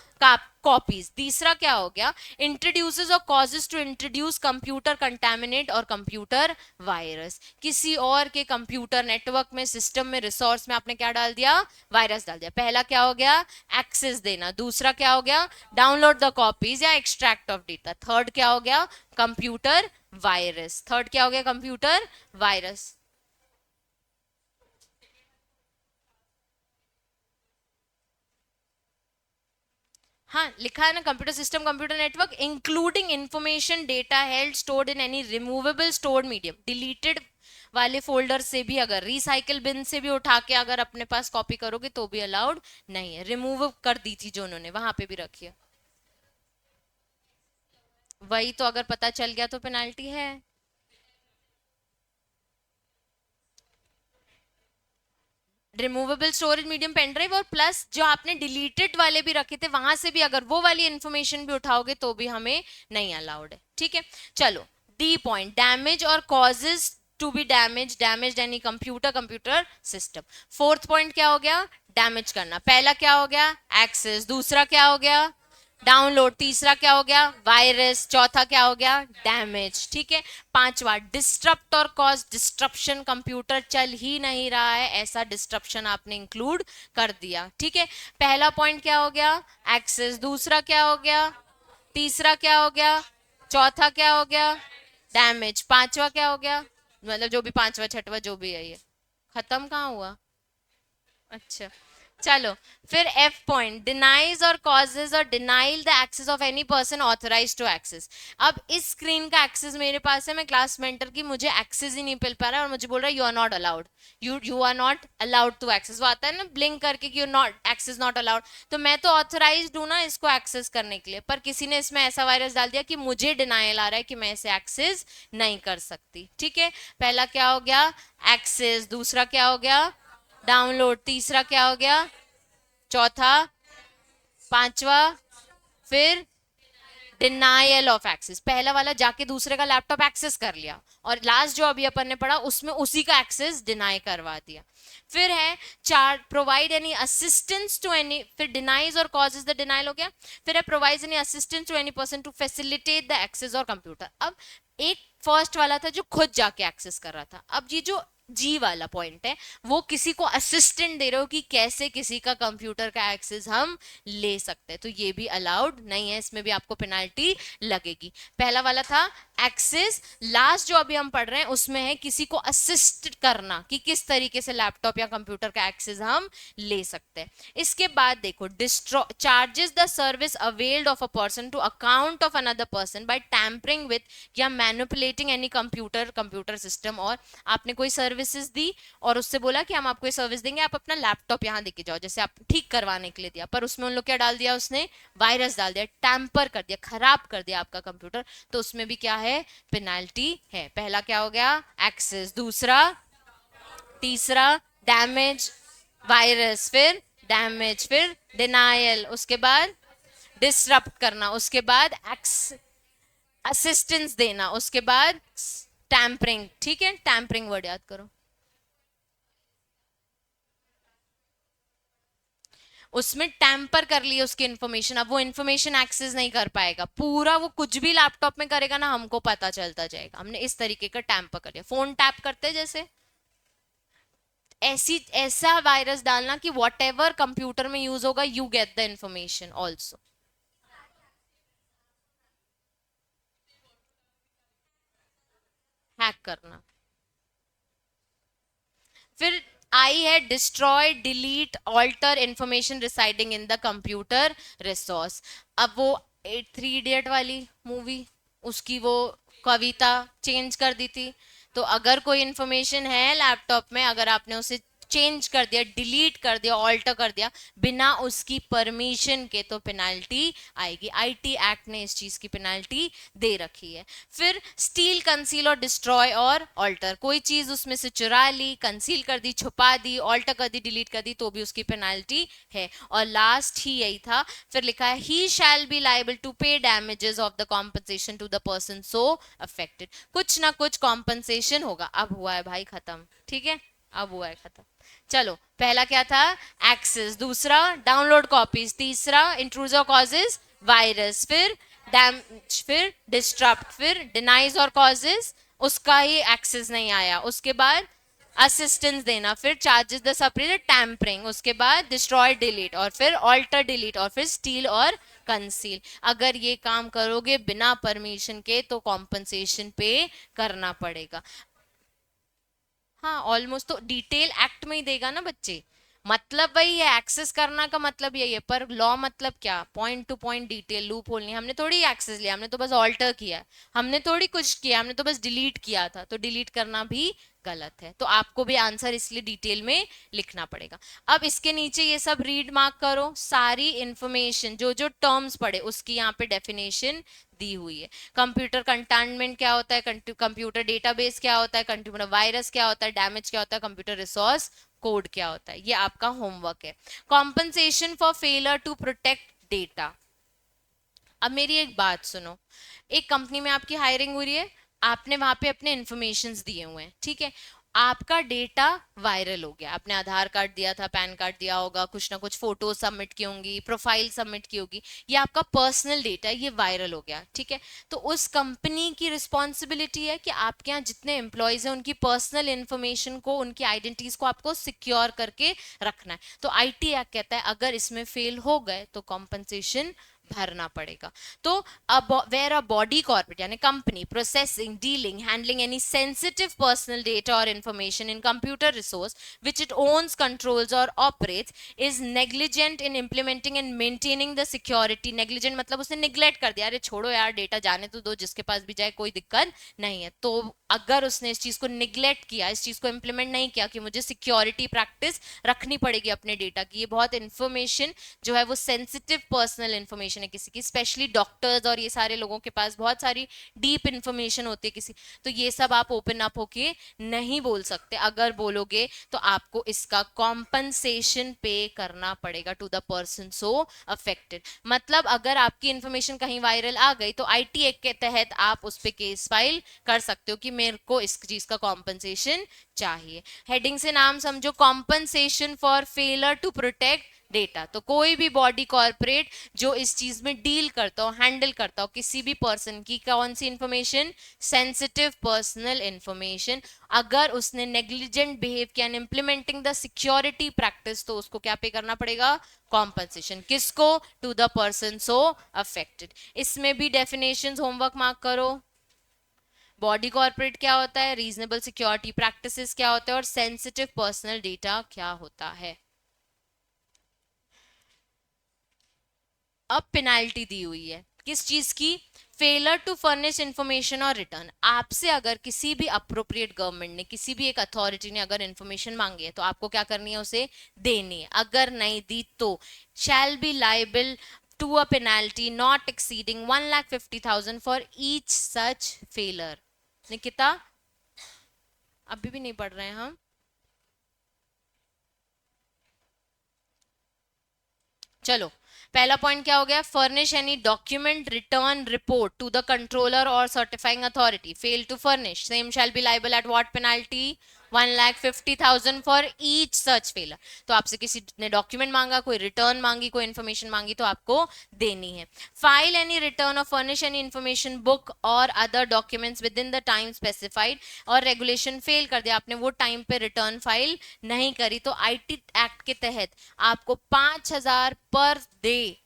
कॉपीज। तीसरा क्या हो गया, introduces or causes to introduce computer contaminate or computer virus. किसी और के कंप्यूटर नेटवर्क में, सिस्टम में, रिसोर्स में आपने क्या डाल दिया, वायरस डाल दिया। पहला क्या हो गया, एक्सेस देना। दूसरा क्या हो गया, डाउनलोड द कॉपीज या एक्सट्रैक्ट ऑफ डेटा। थर्ड क्या हो गया, कंप्यूटर वायरस। थर्ड क्या हो गया, कंप्यूटर वायरस। हाँ लिखा है ना, computer system, computer network including information data held stored in any removable stored medium. Deleted वाले फोल्डर से भी, अगर रिसाइकल बिन से भी उठा के अगर अपने पास कॉपी करोगे तो भी अलाउड नहीं है। रिमूव कर दी थी जो उन्होंने, वहां पे भी रखी है। वही तो, अगर पता चल गया तो पेनाल्टी है। Removable storage medium pen drive, और प्लस जो आपने डिलीटेड वाले भी रखे थे वहां से भी अगर वो वाली इंफॉर्मेशन भी उठाओगे तो भी हमें नहीं अलाउड है। ठीक है, चलो। D point, damage or causes to be damage any computer system. Fourth point क्या हो गया, डैमेज करना। पहला क्या हो गया, एक्सेस। दूसरा क्या हो गया, डाउनलोड। तीसरा क्या हो गया, वायरस। चौथा क्या हो गया, डैमेज। ठीक है, पांचवा डिस्टरप्ट और कॉज डिस्ट्रप्शन। कंप्यूटर चल ही नहीं रहा है, ऐसा डिस्ट्रप्शन आपने इंक्लूड कर दिया। ठीक है, पहला पॉइंट क्या हो गया, एक्सेस। दूसरा क्या हो गया, तीसरा क्या हो गया, चौथा क्या हो गया, डैमेज। पांचवा क्या हो गया, मतलब जो भी पांचवा छठवा जो भी है ये खत्म कहाँ हुआ। अच्छा, चलो। फिर F point, denies or causes or denial the access of any person authorise to access. अब इस स्क्रीन का एक्सेस मेरे पास है, मैं क्लास मेंटर की, मुझे एक्सेस ही नहीं मिल पा रहा है और मुझे बोल रहा है you are not allowed, you are not allowed to access. वो आता है ना ब्लिंक करके कि you not access not allowed. तो मैं तो ऑथराइज हूं ना इसको एक्सेस करने के लिए, पर किसी ने इसमें ऐसा वायरस डाल दिया कि मुझे डिनाइल आ रहा है कि मैं इसे एक्सेस नहीं कर सकती। ठीक है, पहला क्या हो गया, एक्सेस। दूसरा क्या हो गया, डाउनलोड। तीसरा क्या हो गया, चौथा। पांचवा, फिर डिनायल ऑफ एक्सेस। पहला वाला जाके दूसरे का लैपटॉप एक्सेस कर लिया, और लास्ट जो अभी अपन ने पढ़ा उसमें उसी का एक्सेस डिनाई करवा दिया। फिर है चार, provide any assistance to any. फिर denies or causes the denial हो गया। फिर है provide any assistance to any person to facilitate the access or computer. अब एक फर्स्ट वाला था जो खुद जाके एक्सेस कर रहा था, अब ये जो जी वाला पॉइंट है वो किसी को असिस्टेंट दे रहे हो कि कैसे किसी का कंप्यूटर का एक्सेस हम ले सकते हैं, तो ये भी अलाउड नहीं है, इसमें भी आपको पेनाल्टी लगेगी। पहला वाला था एक्सेस। लास्ट जो अभी हम पढ़ रहे हैं उसमें है किसी को असिस्ट करना कि किस तरीके से लैपटॉप या कंप्यूटर का एक्सेस हम ले सकते हैं। इसके बाद देखो, destroy charges the service availed of a person to account of another person by tampering with या मैनिपुलेटिंग एनी कंप्यूटर सिस्टम। और आपने कोई सर्विसेज दी और उससे बोला कि हम आपको ये सर्विस देंगे, आप अपना लैपटॉप यहाँ देके जाओ, जैसे आप ठीक करवाने के लिए दिया, पर उसमें उन लोग क्या डाल दिया, उसने वायरस डाल दिया, टैम्पर कर दिया, खराब कर दिया आपका कंप्यूटर, तो उसमें भी क्या है, पेनाल्टी है। पहला क्या हो गया, एक्सेस। दूसरा, तीसरा डैमेज, वायरस। फिर डैमेज, फिर डिनायल, उसके बाद डिसरप्ट करना, उसके बाद असिस्टेंस देना, उसके बाद टैम्परिंग। ठीक है, टैम्परिंग वर्ड याद करो। उसमें टैम्पर कर ली उसकी इंफॉर्मेशन, अब वो इंफॉर्मेशन एक्सेस नहीं कर पाएगा पूरा, वो कुछ भी लैपटॉप में करेगा ना हमको पता चलता जाएगा, हमने इस तरीके का टैम्पर कर लिया। फोन टैप करते हैं जैसे, ऐसी ऐसा वायरस डालना कि वॉट एवर कंप्यूटर में यूज होगा you get the information also. Hack करना। फिर आई है destroy, delete, alter information residing in the computer resource. अब वो 3 इडियट वाली मूवी, उसकी वो कविता चेंज कर दी थी। तो अगर कोई इंफॉर्मेशन है लैपटॉप में, अगर आपने उसे चेंज कर दिया, डिलीट कर दिया, ऑल्टर कर दिया बिना उसकी परमिशन के, तो पेनाल्टी आएगी। आईटी एक्ट ने इस चीज की पेनाल्टी दे रखी है। फिर स्टील, कंसील और डिस्ट्रॉय और ऑल्टर, कोई चीज उसमें से चुरा ली, कंसील कर दी, छुपा दी, ऑल्टर कर दी, डिलीट कर दी, तो भी उसकी पेनाल्टी है। और लास्ट ही यही था, फिर लिखा है ही shall be liable to pay damages of the compensation to the person so affected. कुछ ना कुछ कॉम्पनसेशन होगा। अब हुआ है भाई खत्म, ठीक है, अब हुआ है खत्म। चलो, पहला क्या था, एक्सेस, दूसरा डाउनलोड कॉपीज, तीसरा इंट्रूजर कॉजेज वायरस, फिर डैमेज, फिर डिस्ट्रप्ट, फिर डिनाइज और कॉजेज उसका ही एक्सेस नहीं आया, उसके बाद असिस्टेंस देना, फिर चार्जेस द सेपरेट टैम्परिंग, उसके बाद डिस्ट्रॉय डिलीट, और फिर ऑल्टर डिलीट, और फिर स्टील और कंसील। अगर ये काम करोगे बिना परमिशन के तो कॉम्पनसेशन पे करना पड़ेगा। हाँ, ऑलमोस्ट तो डिटेल एक्ट में ही देगा ना बच्चे, मतलब वही है, एक्सेस करना का मतलब यही है। पर लॉ मतलब क्या, point two point detail, loop hole नहीं। हमने थोड़ी एक्सेस लिया, हमने तो बस ऑल्टर किया, हमने थोड़ी कुछ किया, हमने तो बस डिलीट किया था। तो डिलीट करना भी गलत है। तो आपको भी आंसर इसलिए डिटेल में लिखना पड़ेगा। अब इसके नीचे ये सब रीड मार्क करो, सारी इंफॉर्मेशन जो जो टर्म्स पढ़े उसकी यहाँ पे डेफिनेशन दी हुई है। कंप्यूटर कंटेनमेंट क्या होता है, कंप्यूटर डेटाबेस क्या होता है, कंप्यूटर वायरस क्या होता है, डैमेज क्या होता है, कंप्यूटर रिसोर्स कोड क्या होता है, ये आपका होमवर्क है। Compensation for failure to protect data. अब मेरी एक बात सुनो, एक कंपनी में आपकी हायरिंग हो रही है, आपने वहां पे अपने इंफॉर्मेशन दिए हुए हैं, ठीक है, आपका डेटा वायरल हो गया, आपने आधार कार्ड दिया था, पैन कार्ड दिया होगा, कुछ ना कुछ फोटो सबमिट की होंगी, प्रोफाइल सबमिट की होगी, ये आपका पर्सनल डेटा, ये वायरल हो गया, ठीक है। तो उस कंपनी की रिस्पॉन्सिबिलिटी है कि आपके यहाँ जितने एम्प्लॉयज हैं उनकी पर्सनल इंफॉर्मेशन को, उनकी आइडेंटिटीज को आपको सिक्योर करके रखना है। तो आईटी एक्ट कहता है अगर इसमें फेल हो गए तो कॉम्पनसेशन भरना पड़ेगा। तो अब वेयर अ बॉडी कॉर्पोरेट यानी company processing, dealing, handling any sensitive personal data और information in computer resource which it owns, controls और operates is negligent in implementing and maintaining the security. Negligent मतलब उसने neglect कर दिया, अरे छोड़ो यार डेटा जाने तो दो, जिसके पास भी जाए कोई दिक्कत नहीं है। तो अगर उसने इस चीज को निग्लेक्ट किया, इस चीज को इंप्लीमेंट नहीं किया कि मुझे सिक्योरिटी प्रैक्टिस रखनी पड़ेगी अपने डेटा की, ये बहुत इंफॉर्मेशन जो है वो सेंसिटिव पर्सनल इंफॉर्मेशन है किसी की, स्पेशली डॉक्टर्स और ये सारे लोगों के पास बहुत सारी डीप इंफॉर्मेशन होती है किसी, तो ये सब आप ओपन अप होके नहीं बोल सकते। अगर बोलोगे तो आपको इसका कॉम्पनसेशन पे करना पड़ेगा to the person so affected. मतलब अगर आपकी इंफॉर्मेशन कहीं वायरल आ गई तो आईटी एक्ट के तहत आप उस पर केस फाइल कर सकते हो कि मेरे को इस चीज का कॉम्पनसेशन चाहिए। हेडिंग से नाम समझो, compensation for failure to protect data. तो कोई भी बॉडी कॉर्पोरेट जो इस चीज में डील करता हो, हैंडल करता हो किसी भी पर्सन की कौन सी इंफॉर्मेशन, सेंसिटिव पर्सनल इंफॉर्मेशन, अगर उसने नेग्लिजेंट बिहेव किया in implementing the security practice, तो उसको क्या पे करना पड़ेगा, कॉम्पनसेशन। किसको, to the person so affected. इसमें भी डेफिनेशंस होमवर्क मार्क करो। बॉडी कॉर्पोरेट क्या होता है, रीजनेबल सिक्योरिटी प्रैक्टिसेस क्या होता है, और सेंसिटिव पर्सनल डेटा क्या होता है। अब पेनाल्टी दी हुई है किस चीज की, फेलर टू फर्निश इंफॉर्मेशन और रिटर्न। आपसे अगर किसी भी अप्रोप्रिएट गवर्नमेंट ने, किसी भी एक अथॉरिटी ने अगर इंफॉर्मेशन मांगी है तो आपको क्या करनी है, उसे देनी है। अगर नहीं दी तो shall be liable to a penalty not exceeding 1,50,000 for each such failure. Nikita, अभी भी नहीं पढ़ रहे हैं हम। चलो, पहला पॉइंट क्या हो गया, furnish any document, return, report to the controller और certifying authority, fail to furnish, same shall be liable at what penalty, 1,50,000 for each such failure. तो आपसे किसी ने डॉक्यूमेंट मांगा, कोई रिटर्न मांगी, कोई इन्फॉर्मेशन मांगी, तो आपको देनी है। फाइल एनी रिटर्न और फर्निश एनी इन्फॉर्मेशन, बुक और other documents with in the time specified, और रेगुलेशन फेल कर दिया, आपने वो टाइम पे रिटर्न फाइल नहीं करी, तो आईटी एक्ट के तहत आपको 5,000 पर डे,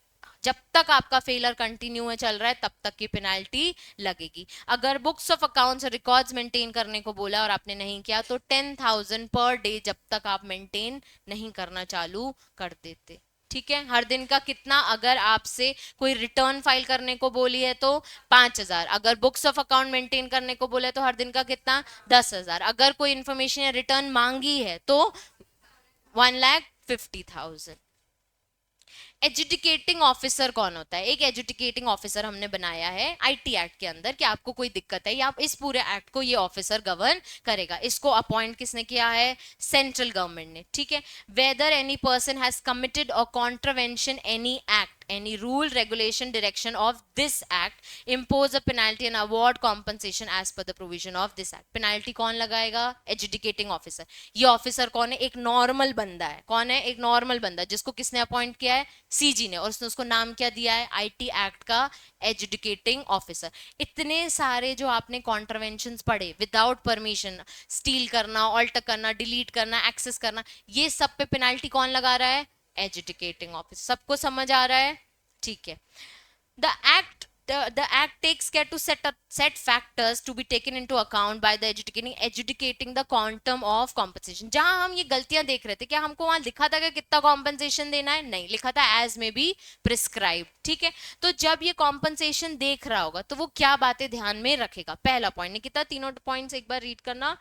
जब तक आपका फेलर कंटिन्यू है चल रहा है तब तक की पेनाल्टी लगेगी। अगर books of accounts records maintain करने को बोला और आपने नहीं किया तो 10,000 पर डे जब तक आप मेंटेन नहीं करना चालू कर देते। ठीक है, हर दिन का कितना, अगर आपसे कोई रिटर्न फाइल करने को बोली है तो 5,000, अगर बुक्स ऑफ अकाउंट मेंटेन करने को बोले तो हर दिन का कितना, 10,000, अगर कोई इंफॉर्मेशन या रिटर्न मांगी है तो 1,50,000। एजुकेटिंग ऑफिसर कौन होता है? एक एजुकेटिंग ऑफिसर हमने बनाया है आईटी एक्ट के अंदर कि आपको कोई दिक्कत है या इस पूरे एक्ट को ये ऑफिसर गवर्न करेगा। इसको अपॉइंट किसने किया है? सेंट्रल गवर्नमेंट ने। ठीक है, whether any person has committed और contravention any act, any rule, regulation, direction of this act, impose a penalty and award compensation as per the provision of this act। penalty कौन लगाएगा? Educating officer. ये officer कौन है? एक normal बंदा है। कौन है? एक नॉर्मल बंदा जिसको किसने अपॉइंट किया है? सीजी ने, और उसने उसको नाम क्या दिया है? आईटी एक्ट का एजुकेटिंग ऑफिसर। इतने सारे जो आपने कॉन्ट्रवेंशंस पढ़े विदाउट परमिशन, स्टील करना, ऑल्टर करना, डिलीट करना, एक्सेस करना, ये सब पे पेनाल्टी कौन लगा रहा है? Educating office. सबको समझ आ रहा है? ठीक है। The act the act takes care to set factors to be taken into account by the educating the quantum of compensation। जहां हम ये गलतियां देख रहे थे, क्या हमको वहां लिखा था कि कितना कॉम्पनसेशन देना है? नहीं लिखा था, एज में बी प्रिस्क्राइब। ठीक है, तो जब ये कॉम्पनसेशन देख रहा होगा तो वो क्या बातें ध्यान में रखेगा? पहला पॉइंट, निकिता तीनों पॉइंट्स एक बार रीड करना।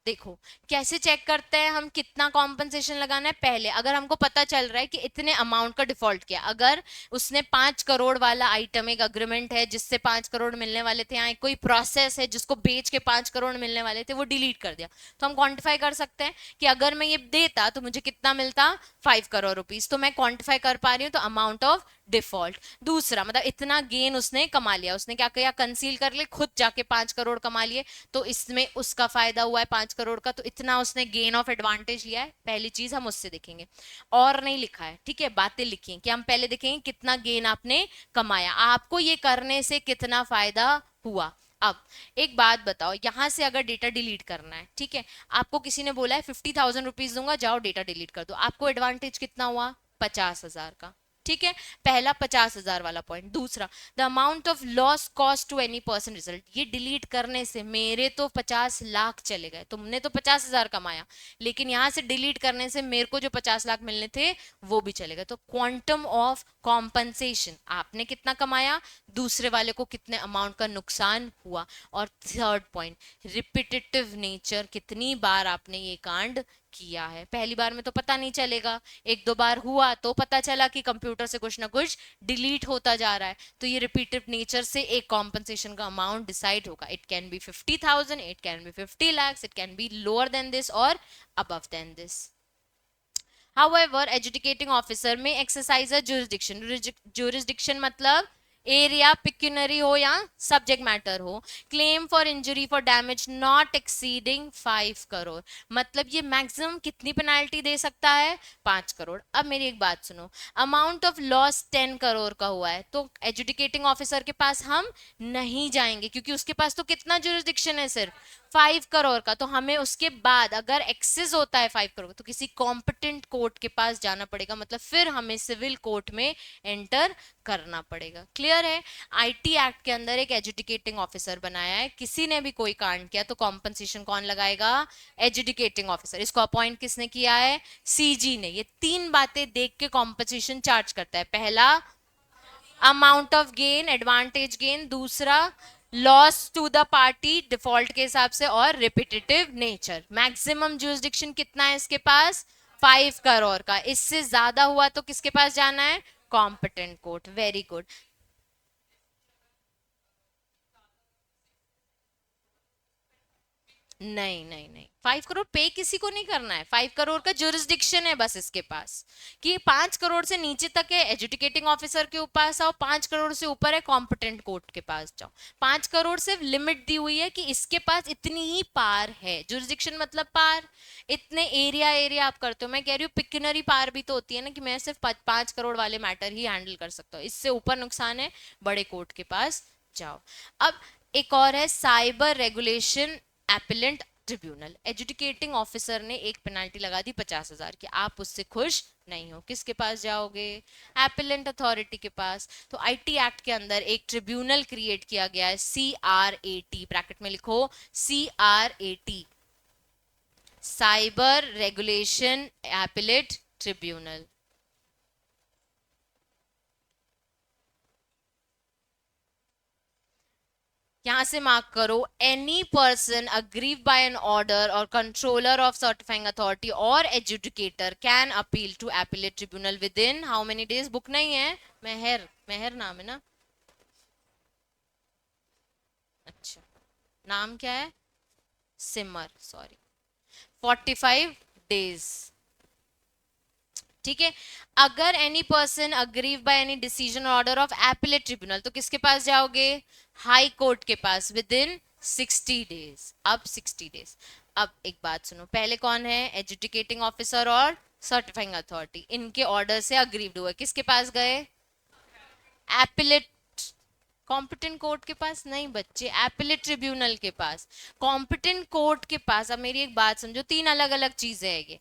देखो कैसे चेक करते हैं हम कितना कॉम्पनसेशन लगाना है। पहले अगर हमको पता चल रहा है कि इतने अमाउंट का डिफॉल्ट किया, अगर उसने 5 करोड़ वाला आइटम, एक अग्रीमेंट है जिससे 5 करोड़ मिलने वाले थे, यहाँ कोई प्रोसेस है जिसको बेच के 5 करोड़ मिलने वाले थे, वो डिलीट कर दिया, तो हम क्वांटिफाई कर सकते हैं कि अगर मैं ये देता तो मुझे कितना मिलता? 5 करोड़ रुपीज। तो मैं क्वांटिफाई कर पा रही हूँ, तो अमाउंट ऑफ डिफॉल्ट। दूसरा मतलब इतना गेन उसने कमा लिया, उसने क्या किया? कंसील कर ले, खुद जाके 5 करोड़ कमा लिए, तो इसमें उसका फायदा हुआ है 5 करोड़ का, तो इतना उसने गेन ऑफ एडवांटेज लिया है। पहली चीज हम उससे देखेंगे। और नहीं लिखा है, ठीक है, बातें लिखी हैं कि हम पहले देखेंगे कितना गेन आपने कमाया, आपको ये करने से कितना फायदा हुआ। अब एक बात बताओ, यहां से अगर डेटा डिलीट करना है, ठीक है, आपको किसी ने बोला है 50,000 रुपीज दूंगा, जाओ डेटा डिलीट कर दो, आपको एडवांटेज कितना हुआ? 50,000 का। ठीक है, पहला 50,000 वाला पॉइंट। दूसरा, the amount of loss cost to any person result, ये डिलीट करने से मेरे तो 50 लाख चले गए, तुमने तो 50,000 कमाया, लेकिन यहां से डिलीट करने से मेरे को जो 50 लाख मिलने थे वो भी चले गए। तो क्वांटम ऑफ कॉम्पनसेशन, आपने कितना कमाया, दूसरे वाले को कितने अमाउंट का नुकसान हुआ। और थर्ड पॉइंट, रिपीटेटिव नेचर, कितनी बार आपने ये कांड किया है। पहली बार में तो पता नहीं चलेगा, एक दो बार हुआ तो पता चला कि कंप्यूटर से कुछ ना कुछ डिलीट होता जा रहा है, तो ये रिपीटेड नेचर से एक कॉम्पनसेशन का अमाउंट डिसाइड होगा। It can be 50,000, it can be 50 lakhs, it can be lower than this और above than this. However, adjudicating officer may exercise a jurisdiction। jurisdiction मतलब एरिया, पिक्यूनरी हो या subject matter हो, claim for injury for damage not exceeding 5 crore. मतलब ये maximum कितनी penalty दे सकता है? 5 करोड़। अब मेरी एक बात सुनो, अमाउंट ऑफ लॉस 10 करोड़ का हुआ है, तो एजुकेटिंग ऑफिसर के पास हम नहीं जाएंगे, क्योंकि उसके पास तो कितना जुरिस्डिक्शन है? सिर्फ 5 करोड़ का। तो हमें उसके बाद अगर एक्सेस होता है 5 करोड़, तो किसी कॉम्पिटेंट कोर्ट के पास जाना पड़ेगा, मतलब फिर हमें सिविल कोर्ट में एंटर करना पड़ेगा। क्लियर है? आईटी एक्ट के अंदर एक एजुकेटिंग ऑफिसर बनाया है, किसी ने भी कोई कांड किया तो कॉम्पनसेशन कौन लगाएगा? Educating officer. इसको अपॉइंट किसने किया है? सीजी ने। ये तीन बातें देख के कॉम्पनसेशन चार्ज करता है। पहला, amount of gain, advantage gain. दूसरा, loss to the party default के हिसाब से। और रिपीटेटिव नेचर। मैक्सिमम जुरिस्डिक्शन कितना है इसके पास? 5 करोड़ का। इससे ज्यादा हुआ तो किसके पास जाना है? Competent court. Very good. नहीं नहीं नहीं, 5 करोड़ पे किसी को नहीं करना है। 5 करोड़ का जुरिस्डिक्शन है बस इसके पास, कि 5 करोड़ से नीचे तक है एजुकेटिंग ऑफिसर के पास आओ, 5 करोड़ से ऊपर है कॉम्पिटेंट कोर्ट के पास जाओ। 5 करोड़ से लिमिट दी हुई है कि इसके पास इतनी ही पार है। जुरिस्डिक्शन मतलब पार, इतने एरिया एरिया आप करते हो। मैं कह रही हूँ पिक्यूनरी पार भी तो होती है ना, कि मैं सिर्फ 5 करोड़ वाले मैटर ही हैंडल कर सकता हूँ, इससे ऊपर नुकसान है बड़े कोर्ट के पास जाओ। अब एक और है cyber regulation appellant tribunal. Educating officer ने एक पेनाल्टी लगा दी 50,000 की, आप उससे खुश नहीं हो, किसके पास जाओगे? एपिलेंट अथॉरिटी के पास। तो आईटी एक्ट के अंदर एक ट्रिब्यूनल क्रिएट किया गया है, CRAT, ब्रैकेट में लिखो CRAT, cyber regulation appellate tribunal. यहां से मार्क करो, any person aggrieved by an order और कंट्रोलर ऑफ सर्टिफाइंग अथॉरिटी और educator can appeal to appellate tribunal within how many days. Book नहीं है, मेहर, मेहर नाम है ना? अच्छा, नाम क्या है? सिमर, सॉरी। 45 डेज, ठीक है। अगर any person aggrieved by any decision order of appellate tribunal, तो किसके पास जाओगे? हाई कोर्ट के पास विद इन 60 डेज। अब 60 डेज। अब एक बात सुनो, पहले कौन है? एजुकेटिंग ऑफिसर और सर्टिफाइंग अथॉरिटी, इनके ऑर्डर से अग्रीव्ड हुआ, किसके पास गए? एपिलेट कॉम्पिटेंट कोर्ट के पास नहीं बच्चे, एपिलेट ट्रिब्यूनल के पास। कॉम्पिटेंट कोर्ट के पास, अब मेरी एक बात समझो, तीन अलग अलग चीजें है ये।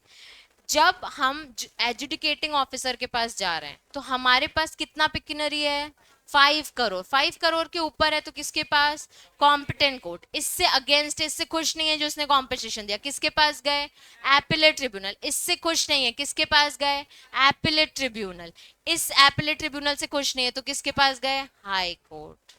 जब हम एजुकेटिंग ऑफिसर के पास जा रहे हैं तो हमारे पास कितना पिक्यूनरी है? 5 करोड़। 5 करोड़ के ऊपर है तो किसके पास? Competent court. इससे अगेंस्ट, इससे खुश नहीं है जो उसने कॉम्पेंसेशन दिया, किसके पास गए? Appellate tribunal. इससे खुश नहीं है, किसके पास गए? Appellate tribunal. इस एपिलेट ट्रिब्यूनल से खुश नहीं है तो किसके पास गए? High court.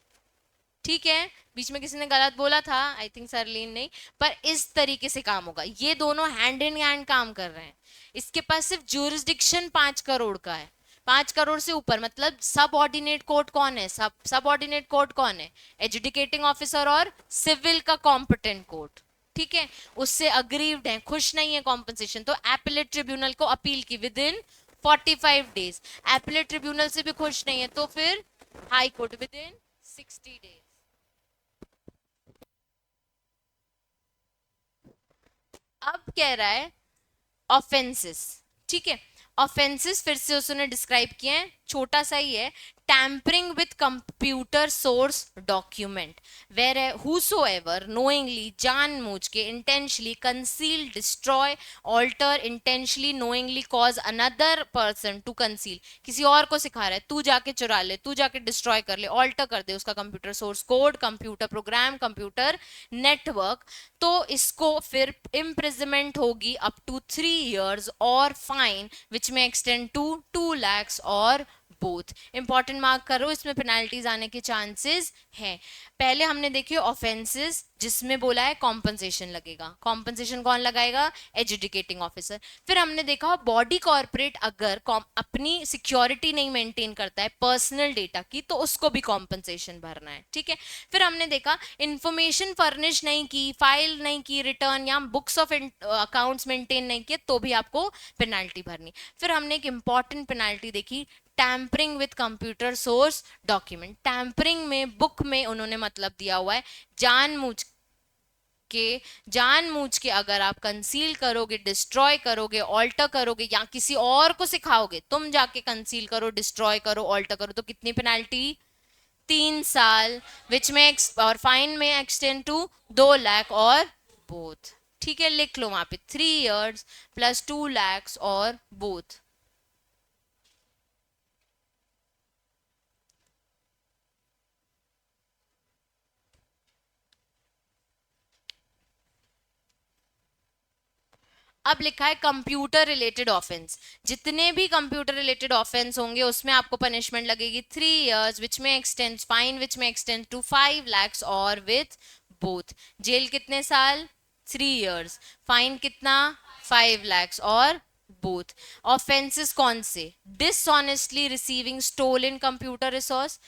ठीक है, बीच में किसी ने गलत बोला था, आई थिंक सरलीन नहीं, पर इस तरीके से काम होगा। ये दोनों हैंड इन हैंड काम कर रहे हैं। इसके पास सिर्फ ज्यूरिसडिक्शन 5 करोड़ का है, 5 करोड़ से ऊपर मतलब सब ऑर्डिनेट कोर्ट कौन है? सब ऑर्डिनेट कोर्ट कौन है? एजुकेटिंग ऑफिसर और सिविल का कॉम्पिटेंट कोर्ट। ठीक है, उससे अग्रीव्ड है, खुश नहीं है कॉम्पनसेशन, तो एपिलेट ट्रिब्यूनल को अपील की with in 45 days. Appellate tribunal से भी खुश नहीं है तो फिर high court with in 60 days. अब कह रहा है ऑफेंसेस, ठीक है। ऑफेंसेस फिर से उसने डिस्क्राइब किए हैं, छोटा सा ही है। Tampering with computer source document, where whosoever knowingly, जानबूझ के, intentionally conceal, destroy, alter, intentionally knowingly cause another person to conceal, किसी और को सिखा रहा है, तू जाके चुरा ले, तू जाके डिस्ट्रॉय कर ले, ऑल्टर कर दे उसका computer source code, computer program, computer network, तो इसको फिर इम्प्रिजमेंट होगी अप टू 3 years और फाइन विच में एक्सटेंड टू 2 lakhs और बोथ। इंपॉर्टेंट मार्क करो, इसमें पेनाल्टीज आने के चांसेस हैं। पहले हमने देखे ऑफेंसेस जिसमें बोला है कॉम्पनसेशन लगेगा, कॉम्पनसेशन कौन लगाएगा? Educating officer. फिर हमने देखा बॉडी कॉर्पोरेट अगर अपनी सिक्योरिटी नहीं मेंटेन करता है पर्सनल डेटा की तो उसको भी कॉम्पनसेशन भरना है, ठीक है। फिर हमने देखा इंफॉर्मेशन फर्निश नहीं की, फाइल नहीं की रिटर्न, या बुक्स ऑफ अकाउंट्स मेंटेन नहीं किए तो भी आपको पेनाल्टी भरनी। फिर हमने एक इंपॉर्टेंट पेनाल्टी देखी, tampering with computer source document. Tampering में बुक में उन्होंने मतलब दिया हुआ है जानबूझ के, जानबूझ के अगर आप कंसील करोगे, डिस्ट्रॉय करोगे, ऑल्टर करोगे या किसी और को सिखाओगे, तुम जाके कंसील करो, डिस्ट्रॉय करो, ऑल्टर करो, तो कितनी पेनाल्टी? 3 साल विच में और फाइन में एक्सटेंड टू 2 लाख और बोथ। ठीक है, लिख लो वहां पे 3 years प्लस 2 lakhs और बोथ। अब लिखा है कंप्यूटर रिलेटेड ऑफेंस, जितने भी कंप्यूटर रिलेटेड ऑफेंस होंगे उसमें आपको पनिशमेंट लगेगी 3 years विच में एक्सटेंड, फाइन विच में एक्सटेंड टू 5 lakhs और विथ बोथ। जेल कितने साल? 3 years। फाइन कितना? 5 lakhs और बोथ। ऑफेंसेस कौन से? Dishonestly receiving stolen computer resource,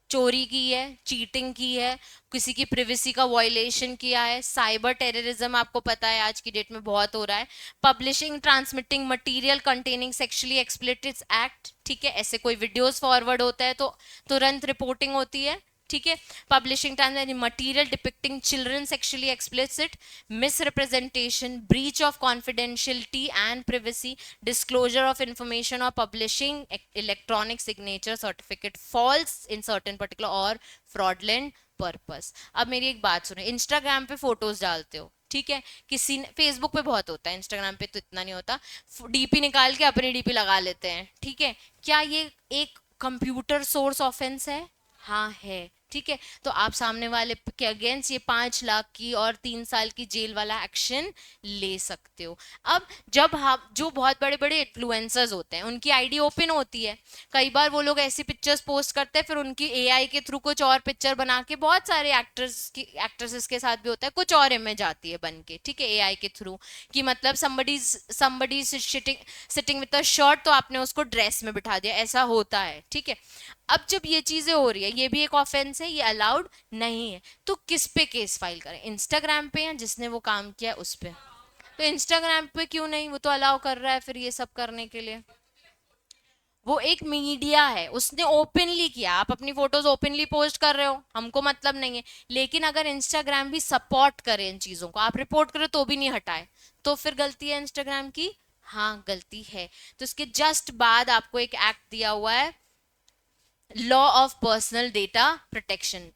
चोरी की है, चीटिंग की है, किसी की प्रिवेसी का वायलेशन किया है, साइबर टेररिज्म आपको पता है आज की डेट में बहुत हो रहा है, publishing transmitting material containing sexually explicit act, ठीक है, ऐसे कोई वीडियोस फॉरवर्ड होता है तो तुरंत रिपोर्टिंग होती है, ठीक है, publishing material depicting children sexually explicit, misrepresentation, breach of confidentiality and privacy, disclosure of information or publishing electronic signature certificate false in certain particular or fraudulent purpose. अब मेरी एक बात सुनो, इंस्टाग्राम पे फोटोज डालते हो, ठीक है, किसी ने, फेसबुक पे बहुत होता है, इंस्टाग्राम पे तो इतना नहीं होता, डीपी निकाल के अपनी डीपी लगा लेते हैं, ठीक है, क्या ये एक कंप्यूटर सोर्स ऑफेंस है? हाँ है, ठीक है, तो आप सामने वाले के अगेंस्ट ये 5 लाख की और 3 साल की जेल वाला एक्शन ले सकते हो। अब जब हम, जो बहुत बड़े बड़े इन्फ्लुएंसर्स होते हैं उनकी आईडी ओपन होती है, कई बार वो लोग ऐसी पिक्चर्स पोस्ट करते हैं, फिर उनकी एआई के थ्रू कुछ और पिक्चर बना के, बहुत सारे एक्ट्रेसेस के साथ भी होता है, कुछ और इमेज आती है बन के, ठीक है, एआई के थ्रू, कि मतलब somebody sitting with a shirt, तो आपने उसको ड्रेस में बिठा दिया, ऐसा होता है, ठीक है। अब जब ये चीजें हो रही है, ये भी एक ऑफेंस है, ये अलाउड नहीं है, तो किस पे केस फाइल करें, इंस्टाग्राम पे या जिसने वो काम किया उस पे? तो इंस्टाग्राम पे क्यों नहीं, वो तो अलाउ कर रहा है फिर ये सब करने के लिए। वो एक मीडिया है, उसने ओपनली किया, आप अपनी फोटोज ओपनली पोस्ट कर रहे हो, हमको मतलब नहीं है, लेकिन अगर इंस्टाग्राम भी सपोर्ट करे इन चीजों को, आप रिपोर्ट करो तो भी नहीं हटाए, तो फिर गलती है इंस्टाग्राम की? हाँ गलती है। तो इसके जस्ट बाद आपको एक एक्ट दिया हुआ है, law of personal data protection.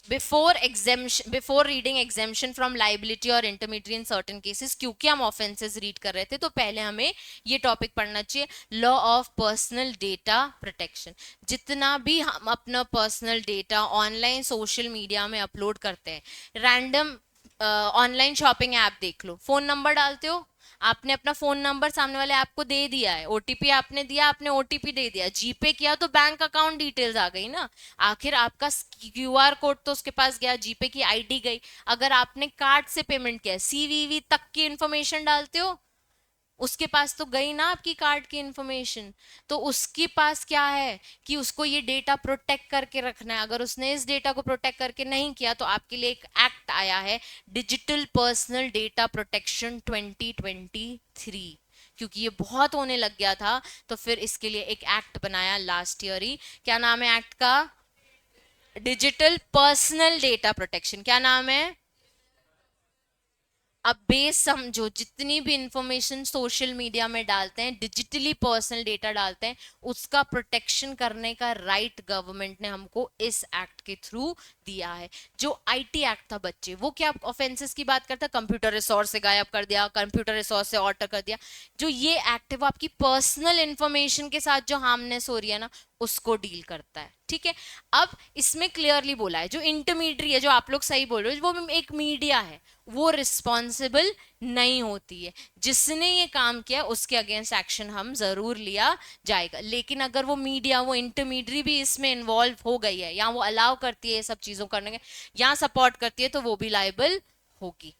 Before reading exemption from liability और इंटरमीडिएट इन सर्टेन केसेस, क्योंकि हम ऑफेंसेस रीड कर रहे थे तो पहले हमें ये टॉपिक पढ़ना चाहिए, law of personal data protection. जितना भी हम अपना personal data online social media में अपलोड करते हैं, रैंडम ऑनलाइन शॉपिंग ऐप देख लो, फोन नंबर डालते हो, आपने अपना फोन नंबर सामने वाले ऐप को दे दिया है, ओटीपी आपने दिया, आपने ओटीपी दे दिया, जीपे किया तो बैंक अकाउंट डिटेल्स आ गई ना, आखिर आपका क्यूआर कोड तो उसके पास गया, जीपे की आईडी गई, अगर आपने कार्ड से पेमेंट किया, सीवीवी तक की इंफॉर्मेशन डालते हो, उसके पास तो गई ना आपकी कार्ड की इंफॉर्मेशन, तो उसके पास क्या है कि उसको ये डेटा प्रोटेक्ट करके रखना है, अगर उसने इस डेटा को प्रोटेक्ट करके नहीं किया तो आपके लिए एक एक्ट आया है, डिजिटल पर्सनल डेटा प्रोटेक्शन 2023, क्योंकि ये बहुत होने लग गया था तो फिर इसके लिए एक एक्ट बनाया लास्ट ईयर ही। क्या नाम है एक्ट का? Digital personal data protection. क्या नाम है? अब बेस समझो, जितनी भी इंफॉर्मेशन सोशल मीडिया में डालते हैं, डिजिटली पर्सनल डेटा डालते हैं, उसका प्रोटेक्शन करने का राइट गवर्नमेंट ने हमको इस एक्ट के थ्रू दिया है। जो आईटी एक्ट था बच्चे, वो क्या ऑफेंसेस की बात करता है, कंप्यूटर रिसोर्स से गायब कर दिया, कंप्यूटर रिसोर्स से ऑल्टर कर दिया। जो ये एक्ट है वो आपकी पर्सनल इंफॉर्मेशन के साथ जो हार्मनेस हो रही है ना, उसको डील करता है, ठीक है। अब इसमें क्लियरली बोला है, जो इंटरमीडिएट है, जो आप लोग सही बोल रहे हो, वो एक मीडिया है, वो रिस्पॉन्सिबल नहीं होती है, जिसने ये काम किया उसके अगेंस्ट एक्शन हम जरूर लिया जाएगा, लेकिन अगर वो मीडिया, वो इंटरमीडिएट भी इसमें इन्वॉल्व हो गई है, या वो अलाउ करती है सब चीजों करने के, या सपोर्ट करती है, तो वो भी लाइबल होगी।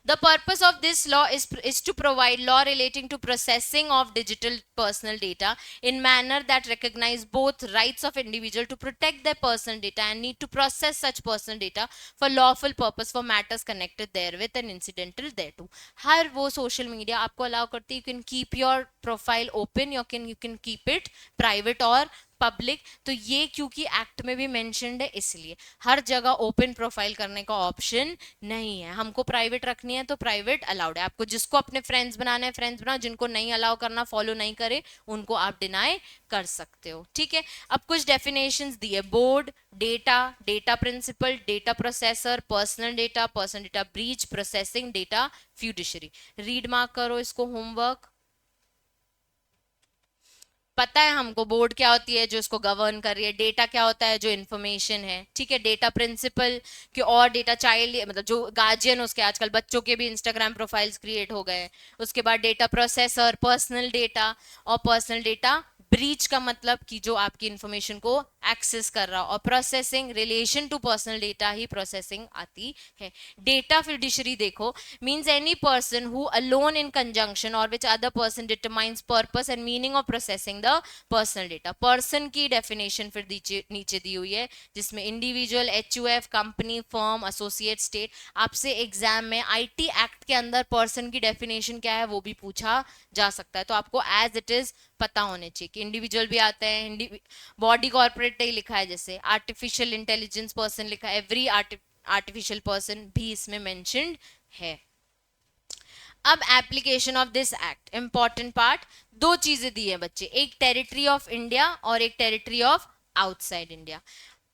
The purpose of this law is to provide law relating to processing of digital personal data in manner that recognize both rights of individual to protect their personal data and need to process such personal data for lawful purpose for matters connected therewith and incidental thereto। हर वो social media आपको allow करती है, you can keep your profile open, you can keep it private or public, तो ये क्योंकि act में भी mentioned है, इसलिए हर जगह ओपन प्रोफाइल करने का ऑप्शन नहीं है, हमको प्राइवेट रखनी है तो प्राइवेट अलाउड है, आपको जिसको अपने फ्रेंड्स बनाना है फ्रेंड्स बनाओ, जिनको नहीं अलाउ करना, फॉलो नहीं करे, उनको आप डिनाई कर सकते हो, ठीक है। अब कुछ डेफिनेशंस दिए, board, data, data principal, data processor, personal data breach, processing data, fiduciary. Read mark करो इसको, होमवर्क। पता है हमको बोर्ड क्या होती है, जो इसको गवर्न कर रही है, डेटा क्या होता है, जो इन्फॉर्मेशन है, ठीक है, डेटा प्रिंसिपल के, और डेटा चाइल्ड मतलब जो गार्जियन, उसके आजकल बच्चों के भी इंस्टाग्राम प्रोफाइल्स क्रिएट हो गए, उसके बाद डेटा प्रोसेसर, पर्सनल डेटा, और पर्सनल डेटा ब्रीच का मतलब कि जो आपकी इंफॉर्मेशन को एक्सेस कर रहा और processing relation to personal data ही प्रोसेसिंग आती है। डेटा फिड्यूशरी देखो means any person who alone in conjunction और which other person determines purpose and meaning of processing the personal data. Person की डेफिनेशन फिर नीचे दी हुई है जिसमें individual, HUF, company, firm, associate, state. आपसे एग्जाम में आईटी एक्ट के अंदर पर्सन की डेफिनेशन क्या है वो भी पूछा जा सकता है, तो आपको एज इट इज पता होने चाहिए कि इंडिविजुअल भी आता है, बॉडी कॉर्पोरेट ही लिखा है, जैसे आर्टिफिशियल इंटेलिजेंस पर्सन लिखा है, एवरी आर्टिफिशियल पर्सन भी इसमें मेंशन्ड है। अब application of this act important part, दो चीजें दी है बच्चे, एक टेरिटरी ऑफ इंडिया और एक territory of outside India.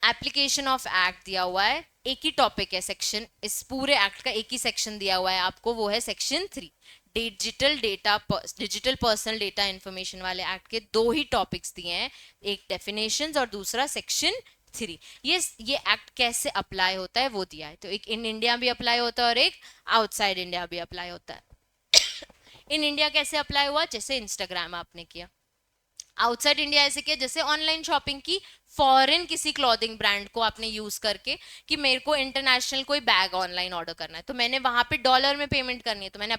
Application of act दिया हुआ है, एक ही टॉपिक है सेक्शन, इस पूरे एक्ट का एक ही सेक्शन दिया हुआ है आपको, वो है section 3। Digital personal data information वाले एक्ट के दो ही टॉपिक्स दिए हैं, एक डेफिनेशंस और दूसरा सेक्शन 3। ये एक्ट कैसे अप्लाई होता है वो दिया है, तो एक इन इंडिया भी अप्लाई होता है और एक आउटसाइड इंडिया भी अप्लाई होता है। इन इंडिया कैसे अप्लाई हुआ, जैसे इंस्टाग्राम आपने किया। आउटसाइड इंडिया ऐसे किया जैसे ऑनलाइन शॉपिंग की, फॉरेन किसी क्लॉथिंग ब्रांड को आपने यूज करके कि मेरे को इंटरनेशनल कोई बैग ऑनलाइन ऑर्डर करना है, तो मैंने वहां पे डॉलर में पेमेंट करनी है, तो मैंने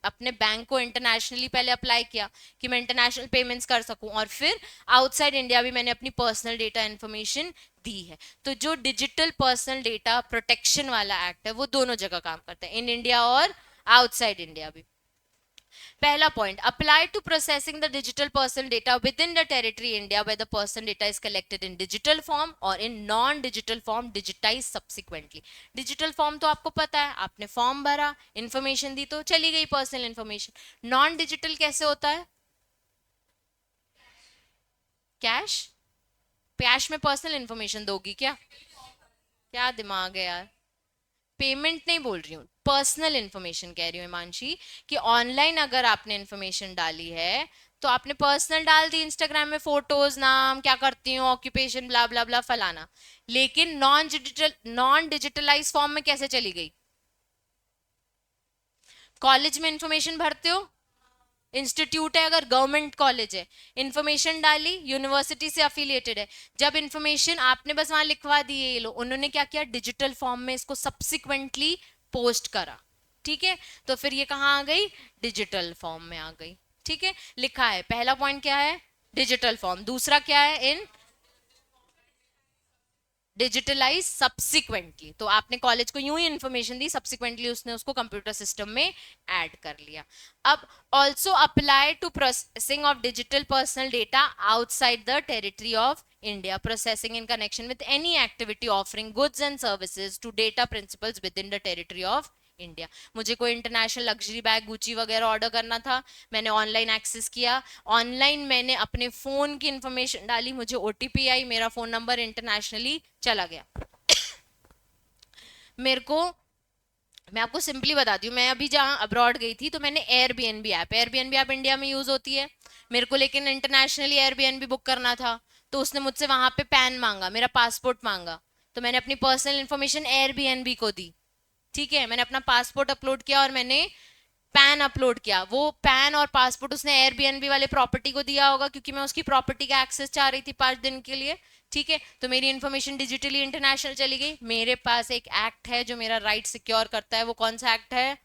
अपने बैंक को इंटरनेशनली पहले अप्लाई किया कि मैं इंटरनेशनल पेमेंट्स कर सकूं, और फिर आउटसाइड इंडिया भी मैंने अपनी पर्सनल डेटा इंफॉर्मेशन दी है। तो जो डिजिटल पर्सनल डेटा प्रोटेक्शन वाला एक्ट है वो दोनों जगह काम करता है, इन इंडिया और आउटसाइड इंडिया भी। पहला point, apply to processing the digital person data within the territory India where the person data is collected in digital form or in non digital form digitized subsequently। Digital form तो आपको पता है, आपने form भरा, information दी तो चली गई personal information. Non digital कैसे होता है, कैश, कैश में पर्सनल इंफॉर्मेशन दोगी क्या, क्या दिमाग है यार, पेमेंट नहीं बोल रही हूँ, पर्सनल इंफॉर्मेशन कह रही हूँ हिमांशी, कि ऑनलाइन अगर आपने इंफॉर्मेशन डाली है तो आपने पर्सनल डाल दी, इंस्टाग्राम में फोटोज, नाम, क्या करती हूँ, ऑक्यूपेशन, ब्ला ब्ला ब्ला फलाना, लेकिन नॉन डिजिटलाइज फॉर्म में कैसे चली गई। कॉलेज में इंफॉर्मेशन भरते हो, इंस्टीट्यूट है अगर गवर्नमेंट कॉलेज है, इंफॉर्मेशन डाली, यूनिवर्सिटी से अफिलिएटेड है, जब इंफॉर्मेशन आपने बस वहां लिखवा दी है, ये लो, उन्होंने क्या किया, डिजिटल फॉर्म में इसको सब्सिक्वेंटली पोस्ट करा, ठीक है, तो फिर ये कहाँ आ गई, डिजिटल फॉर्म में आ गई, ठीक है, लिखा है। पहला पॉइंट क्या है, डिजिटल फॉर्म, दूसरा क्या है, इन डिजिटलाइज सब्सिक्वेंटली, तो आपने कॉलेज को यूं ही इंफॉर्मेशन दी, सब्सिक्वेंटली उसने उसको कंप्यूटर सिस्टम में ऐड कर लिया। अब also apply to processing of digital personal data outside the territory of India, processing in connection with any activity offering goods and services to data principals within the territory of India. मुझे कोई international luxury bag, Gucci वगैरह order करना था, मैंने online access किया, online मैंने अपने phone की इंफॉर्मेशन डाली, मुझे ओटीपी आई, मेरा फोन नंबर इंटरनेशनली चला गया। मेरे को, मैं आपको सिंपली बताती हूँ, मैं अभी जहाँ अब्रॉड गई थी तो मैंने एयरबीएनबी ऐप इंडिया में यूज होती है, मेरे को लेकिन इंटरनेशनली एयरबीएनबी बुक करना था, तो उसने मुझसे वहां पे पैन मांगा, मेरा पासपोर्ट मांगा, तो मैंने अपनी पर्सनल इंफॉर्मेशन एयरबीएनबी को दी, ठीक है, मैंने अपना पासपोर्ट अपलोड किया और मैंने पैन अपलोड किया, वो पैन और पासपोर्ट उसने एयरबीएनबी वाले प्रॉपर्टी को दिया होगा क्योंकि मैं उसकी प्रॉपर्टी का एक्सेस चाह रही थी 5 दिन के लिए, ठीक है, तो मेरी इंफॉर्मेशन डिजिटली इंटरनेशनल चली गई। मेरे पास एक एक्ट है जो मेरा राइट सिक्योर करता है, वो कौन सा एक्ट है,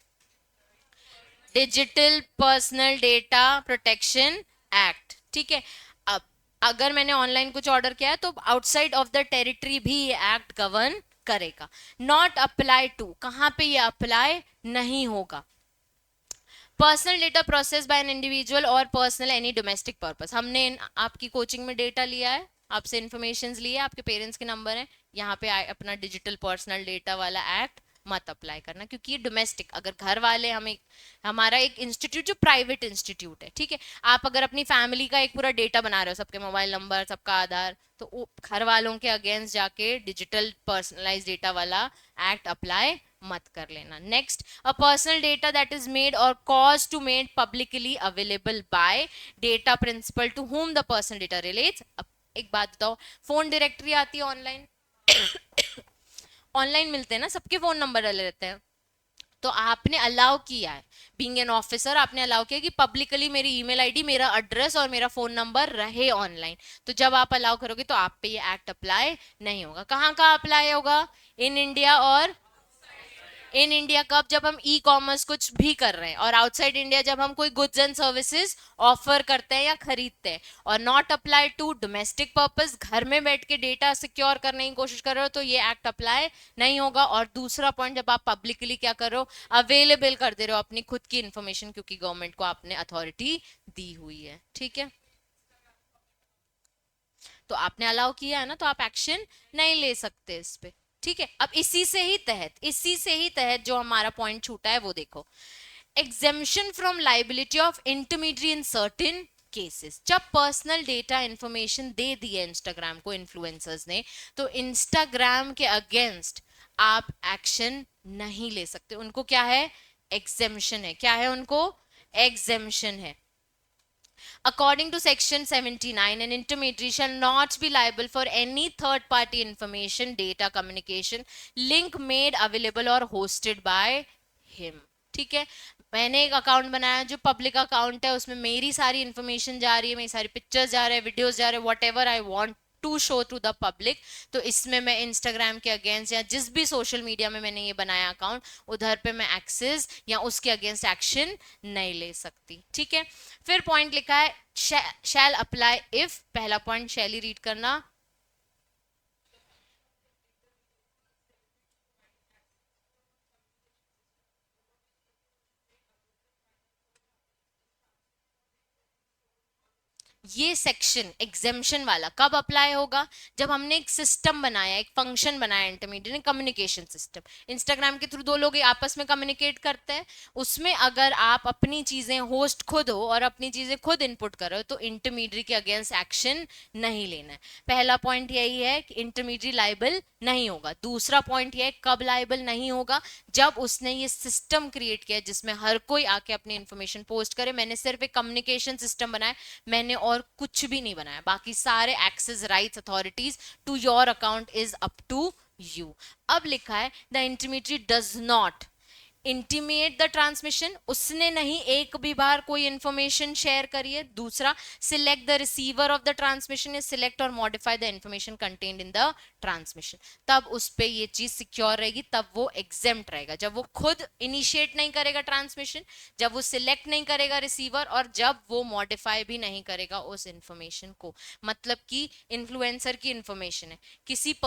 digital personal data protection act, ठीक है। अब अगर मैंने ऑनलाइन कुछ ऑर्डर किया है तो आउटसाइड ऑफ द टेरिटरी भी ये एक्ट गवर्न करेगा। नॉट अप्लाई टू, कहां पे ये अप्लाई नहीं होगा, personal data process by an individual और पर्सनल एनी डोमेस्टिक पर्पस। हमने आपकी कोचिंग में डेटा लिया है, आपसे इंफॉर्मेशन ली है, आपके पेरेंट्स के नंबर है, यहाँ पे अपना डिजिटल पर्सनल डेटा वाला एक्ट मत अप्लाई करना, क्योंकि ये डोमेस्टिक, अगर घर वाले हमें, हमारा एक इंस्टीट्यूट जो प्राइवेट इंस्टीट्यूट है, ठीक है, आप अगर अपनी फैमिली का एक पूरा डेटा बना रहे हो, सबके मोबाइल नंबर, सबका आधार, तो घर वालों के अगेंस्ट जाके डिजिटल पर्सनलाइज डेटा वाला एक्ट अप्लाई मत कर लेना। Next, a personal data that is made और cause to made publicly available by data principal to whom the personal data relates. एक बात बताओ, फोन डायरेक्टरी आती है ऑनलाइन, ऑनलाइन मिलते हैं ना, सबके फोन नंबर डाले रहते हैं, तो आपने अलाउ किया है, बीइंग एन ऑफिसर आपने अलाउ किया कि पब्लिकली मेरी ईमेल आईडी, मेरा एड्रेस और मेरा फोन नंबर रहे ऑनलाइन। तो जब आप अलाउ करोगे तो आप पे ये एक्ट अप्लाई नहीं होगा। कहाँ कहाँ अप्लाई होगा? इन इंडिया और इन इंडिया कब? जब हम ई कॉमर्स कुछ भी कर रहे हैं, और आउटसाइड इंडिया जब हम कोई गुड्स एंड सर्विसेज ऑफर करते हैं या खरीदते हैं। और not apply to domestic purpose, घर में बैठ के डेटा सिक्योर करने की कोशिश कर रहे हो तो ये एक्ट अप्लाई नहीं होगा। और दूसरा पॉइंट, जब आप पब्लिकली क्या कर रहे हो, अवेलेबल कर दे रहे हो अपनी खुद की इंफॉर्मेशन, क्योंकि गवर्नमेंट को आपने अथॉरिटी दी हुई है, ठीक है। तो आपने अलाउ किया है ना, तो आप एक्शन नहीं ले सकते इस पे, ठीक है। अब इसी से ही तहत जो हमारा पॉइंट छूटा है वो देखो, exemption from liability of intermediary in certain cases. जब पर्सनल डेटा इंफॉर्मेशन दे दिया इंस्टाग्राम को इन्फ्लुएंसर्स ने, तो इंस्टाग्राम के अगेंस्ट आप एक्शन नहीं ले सकते। उनको क्या है? एग्जेम्पशन है। क्या है उनको? एग्जेम्पशन है। According to Section 79, an intermediary shall not be liable for any third party information, data, communication, link made available or hosted by him. ठीक है। मैंने एक अकाउंट बनाया जो पब्लिक अकाउंट है, उसमें मेरी सारी इंफॉर्मेशन जा रही है, मेरी सारी पिक्चर्स जा रहे हैं, वीडियोस जा रहे हैं, whatever I want to show to the public. तो इसमें मैं इंस्टाग्राम के अगेंस्ट या जिस भी सोशल मीडिया में मैंने ये बनाया अकाउंट, उधर पे मैं एक्सेस या उसके अगेंस्ट एक्शन नहीं ले सकती, ठीक है। फिर पॉइंट लिखा है शैल अप्लाई इफ, पहला पॉइंट शैल ही रीड करना। ये सेक्शन एग्जेम्पशन वाला कब अप्लाई होगा? जब हमने एक सिस्टम बनाया, एक फंक्शन बनाया इंटरमीडिएट ने, कम्युनिकेशन सिस्टम। इंस्टाग्राम के थ्रू दो लोग आपस में कम्युनिकेट करते हैं, उसमें अगर आप अपनी चीजें होस्ट खुद हो और अपनी चीजें खुद इनपुट कर रहे हो तो इंटरमीडिएट के अगेंस्ट एक्शन नहीं लेना है। पहला पॉइंट यही है कि इंटरमीडिएट लाइबल नहीं होगा। दूसरा पॉइंट यह है कब लाइबल नहीं होगा? जब उसने ये सिस्टम क्रिएट किया जिसमें हर कोई आके अपनी इंफॉर्मेशन पोस्ट करे। मैंने सिर्फ एक कम्युनिकेशन सिस्टम बनाया, मैंने और कुछ भी नहीं बनाया। बाकी सारे access rights authorities to your account is up to you. अब लिखा है the intermediate does not intimate the transmission, उसने नहीं एक भी बार कोई इंफॉर्मेशन शेयर करी है। दूसरा, select the receiver of the transmission is select और modify the information contained in the transmission. तब उस पे ये चीज सिक्योर रहेगी, तब वो एग्जेम्प्ट रहेगा। जब वो खुद इनिशिएट नहीं करेगा ट्रांसमिशन, जब वो सिलेक्ट नहीं करेगा रिसीवर, और जब वो मॉडिफाई भी नहीं करेगा उस इंफॉर्मेशन को। मतलब कि इन्फ्लुएंसर की इंफॉर्मेशन है,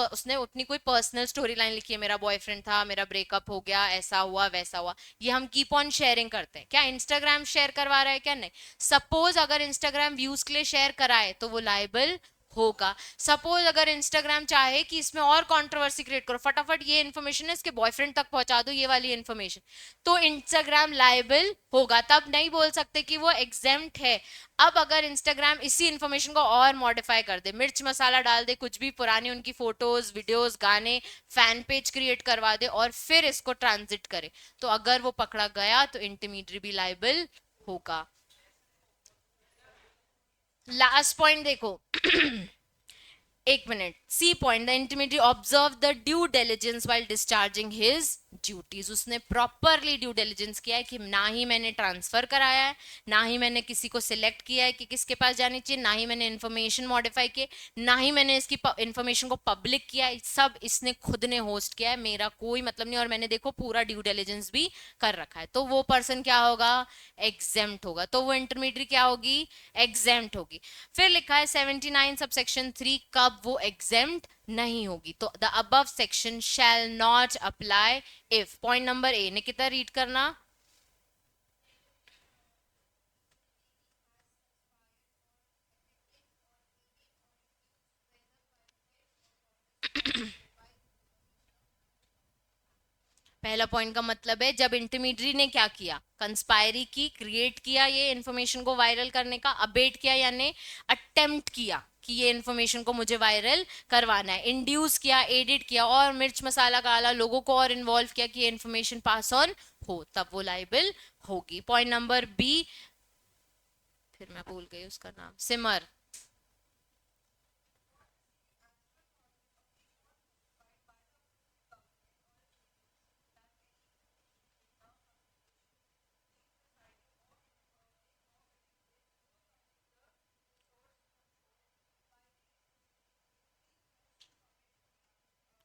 उसने अपनी कोई पर्सनल स्टोरी लाइन लिखी है, मेरा बॉयफ्रेंड था, मेरा ब्रेकअप हो गया, ऐसा हुआ वैसा हुआ, ये हम कीप ऑन शेयरिंग करते हैं। क्या इंस्टाग्राम शेयर करवा रहा है? क्या नहीं। सपोज अगर इंस्टाग्राम व्यूज के लिए शेयर कराए तो वो लाइबल होगा। सपोज अगर इंस्टाग्राम चाहे कि इसमें और कंट्रोवर्सी क्रिएट करो, फटाफट ये इन्फॉर्मेशन है इसके बॉयफ्रेंड तक पहुंचा दो, ये वाली इन्फॉर्मेशन, तो इंस्टाग्राम लाइबल होगा। तब नहीं बोल सकते कि वो एग्जेम्प्ट है। अब अगर इंस्टाग्राम इसी इंफॉर्मेशन को और मॉडिफाई कर दे, मिर्च मसाला डाल दे, कुछ भी पुरानी उनकी फोटोज वीडियोस गाने, फैन पेज क्रिएट करवा दे और फिर इसको ट्रांजिट करे, तो अगर वो पकड़ा गया तो इंटरमीडिएट भी लाइबल होगा। लास्ट पॉइंट देखो एक minute, C point, the intermediate observe the due diligence while discharging his duties. उसने प्रॉपरली ड्यू डिलिजेंस किया है कि ना ही मैंने ट्रांसफर कराया है, ना ही मैंने किसी को सिलेक्ट किया है कि किसके पास जानी चाहिए, ना ही मैंने इन्फॉर्मेशन मॉडिफाई की, ना ही मैंने इसकी इन्फॉर्मेशन को पब्लिक किया है। सब इसने खुद ने होस्ट किया है, मेरा कोई मतलब नहीं। और मैंने देखो पूरा ड्यू डिलिजेंस भी कर रखा है, तो वो पर्सन क्या होगा? एग्जेम्प्ट होगा। तो वो इंटरमीडिएट क्या होगी? एग्जेम्प्ट होगी। फिर लिखा है 79 सबसेक्शन 3 कब वो एग्जेम्प्ट नहीं होगी, तो the above section shall not apply if. Point number A, Nikita read करना। पहला पॉइंट का मतलब है जब इंटरमीडिएट ने क्या किया, कंस्पायरी की, क्रिएट किया ये इन्फॉर्मेशन को वायरल करने का, अबेट किया यानी अटेम्प्ट किया कि ये इन्फॉर्मेशन को मुझे वायरल करवाना है, इंड्यूस किया, एडिट किया और मिर्च मसाला डाला, लोगों को और इन्वॉल्व किया कि ये इन्फॉर्मेशन पास ऑन हो, तब वो लाइबल होगी। पॉइंट नंबर बी, फिर मैं भूल गई उसका नाम, सिमर।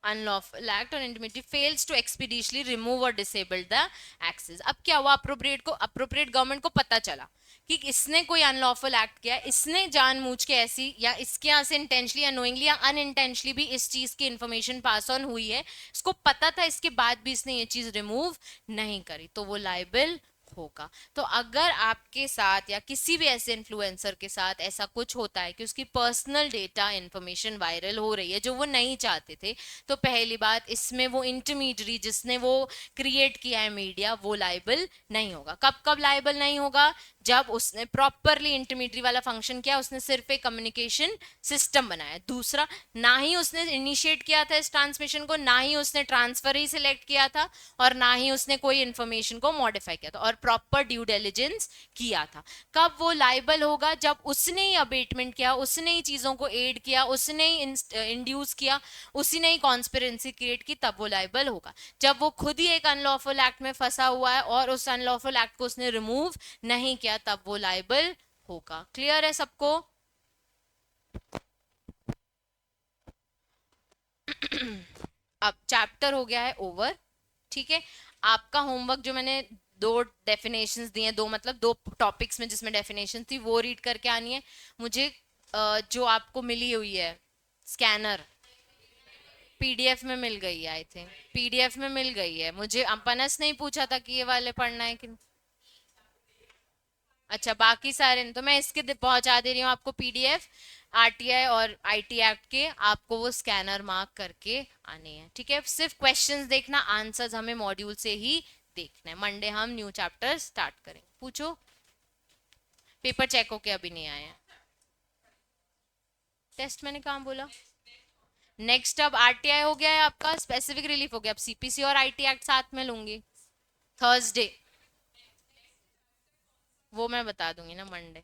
unlawful act or intimidity fails to expeditiously remove or disable the access. अब क्या हुआ, अप्रोप्रिएट गवर्नमेंट को पता चला कि इसने कोई अनलॉफुल एक्ट किया, इसने जानबूझ के ऐसी या इसके यहाँ से इंटेंशनली या नोइंगली या अनइंटेंशनली भी इस चीज की इंफॉर्मेशन पास ऑन हुई है, इसको पता था, इसके बाद भी इसने ये चीज रिमूव नहीं करी, तो वो लाइबल होगा। तो अगर आपके साथ या किसी भी ऐसे इन्फ्लुएंसर के साथ ऐसा कुछ होता है कि उसकी पर्सनल डेटा इंफॉर्मेशन वायरल हो रही है जो वो नहीं चाहते थे, तो पहली बात, इसमें वो इंटरमीडियरी जिसने वो क्रिएट किया है मीडिया, वो लाइबल नहीं होगा। कब कब लाइबल नहीं होगा? जब उसने प्रॉपरली इंटरमीडियरी वाला फंक्शन किया, उसने सिर्फ एक कम्युनिकेशन सिस्टम बनाया। दूसरा, ना ही उसने इनिशिएट किया था इस ट्रांसमिशन को, ना ही उसने ट्रांसफर ही सिलेक्ट किया था, और ना ही उसने कोई इंफॉर्मेशन को मॉडिफाई किया था, और प्रॉपर ड्यू डिलिजेंस किया था। कब वो लाइबल होगा? जब उसने ही अबेटमेंट किया, उसने ही चीजों को एड किया, उसने ही इंड्यूस किया, उसी ने ही कॉन्स्पिरेंसी क्रिएट की, तब वो लाइबल होगा। जब वो खुद ही एक अनलॉफुल एक्ट में फंसा हुआ है और उस अनलॉफुल एक्ट को उसने रिमूव नहीं किया, तब वो लाइबल होगा। क्लियर है सबको? अब चैप्टर हो गया है ओवर। ठीक है, आपका होमवर्क जो मैंने दो डेफिनेशंस दिए, दो मतलब दो टॉपिक्स में जिसमें डेफिनेशन थी, वो रीड करके आनी है मुझे। जो आपको मिली हुई है स्कैनर, पीडीएफ में मिल गई है, आई थिंक पीडीएफ में मिल गई है मुझे। अपनस नहीं पूछा था कि ये वाले पढ़ना है कि, अच्छा बाकी सारे तो मैं इसके पहुंचा दे रही हूँ आपको पीडीएफ। आरटीआई और आईटी एक्ट के आपको वो स्कैनर मार्क करके आने हैं। ठीक है, सिर्फ क्वेश्चंस देखना, आंसर्स हमें मॉड्यूल से ही देखना है। मंडे हम न्यू चैप्टर स्टार्ट करेंगे। पूछो, पेपर चेक होके अभी नहीं आए हैं। टेस्ट मैंने कहाँ बोला? नेक्स्ट अब आरटीआई हो गया है आपका, स्पेसिफिक रिलीफ हो गया, अब सीपीसी और आईटी एक्ट साथ में लूंगी थर्सडे। वो मैं बता दूंगी ना मंडे।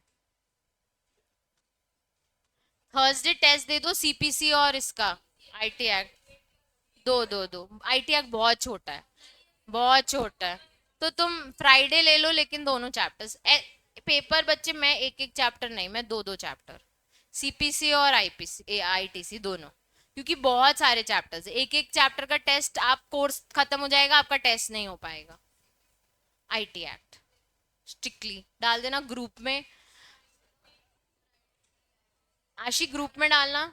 थर्सडे टेस्ट दे दो सीपीसी और इसका आईटी एक्ट। दो आईटी एक्ट बहुत छोटा है, बहुत छोटा है। तो तुम फ्राइडे ले लो, लेकिन दोनों चैप्टर्स पेपर बच्चे, मैं एक एक चैप्टर नहीं, मैं दो चैप्टर, सीपीसी और आईपीसी आईटीसी दोनों, क्योंकि बहुत सारे चैप्टर्स, एक एक चैप्टर का टेस्ट, आप कोर्स खत्म हो जाएगा, आपका टेस्ट नहीं हो पाएगा। आईटी एक्ट स्ट्रिक्टली डाल देना ग्रुप में, आशी ग्रुप में डालना।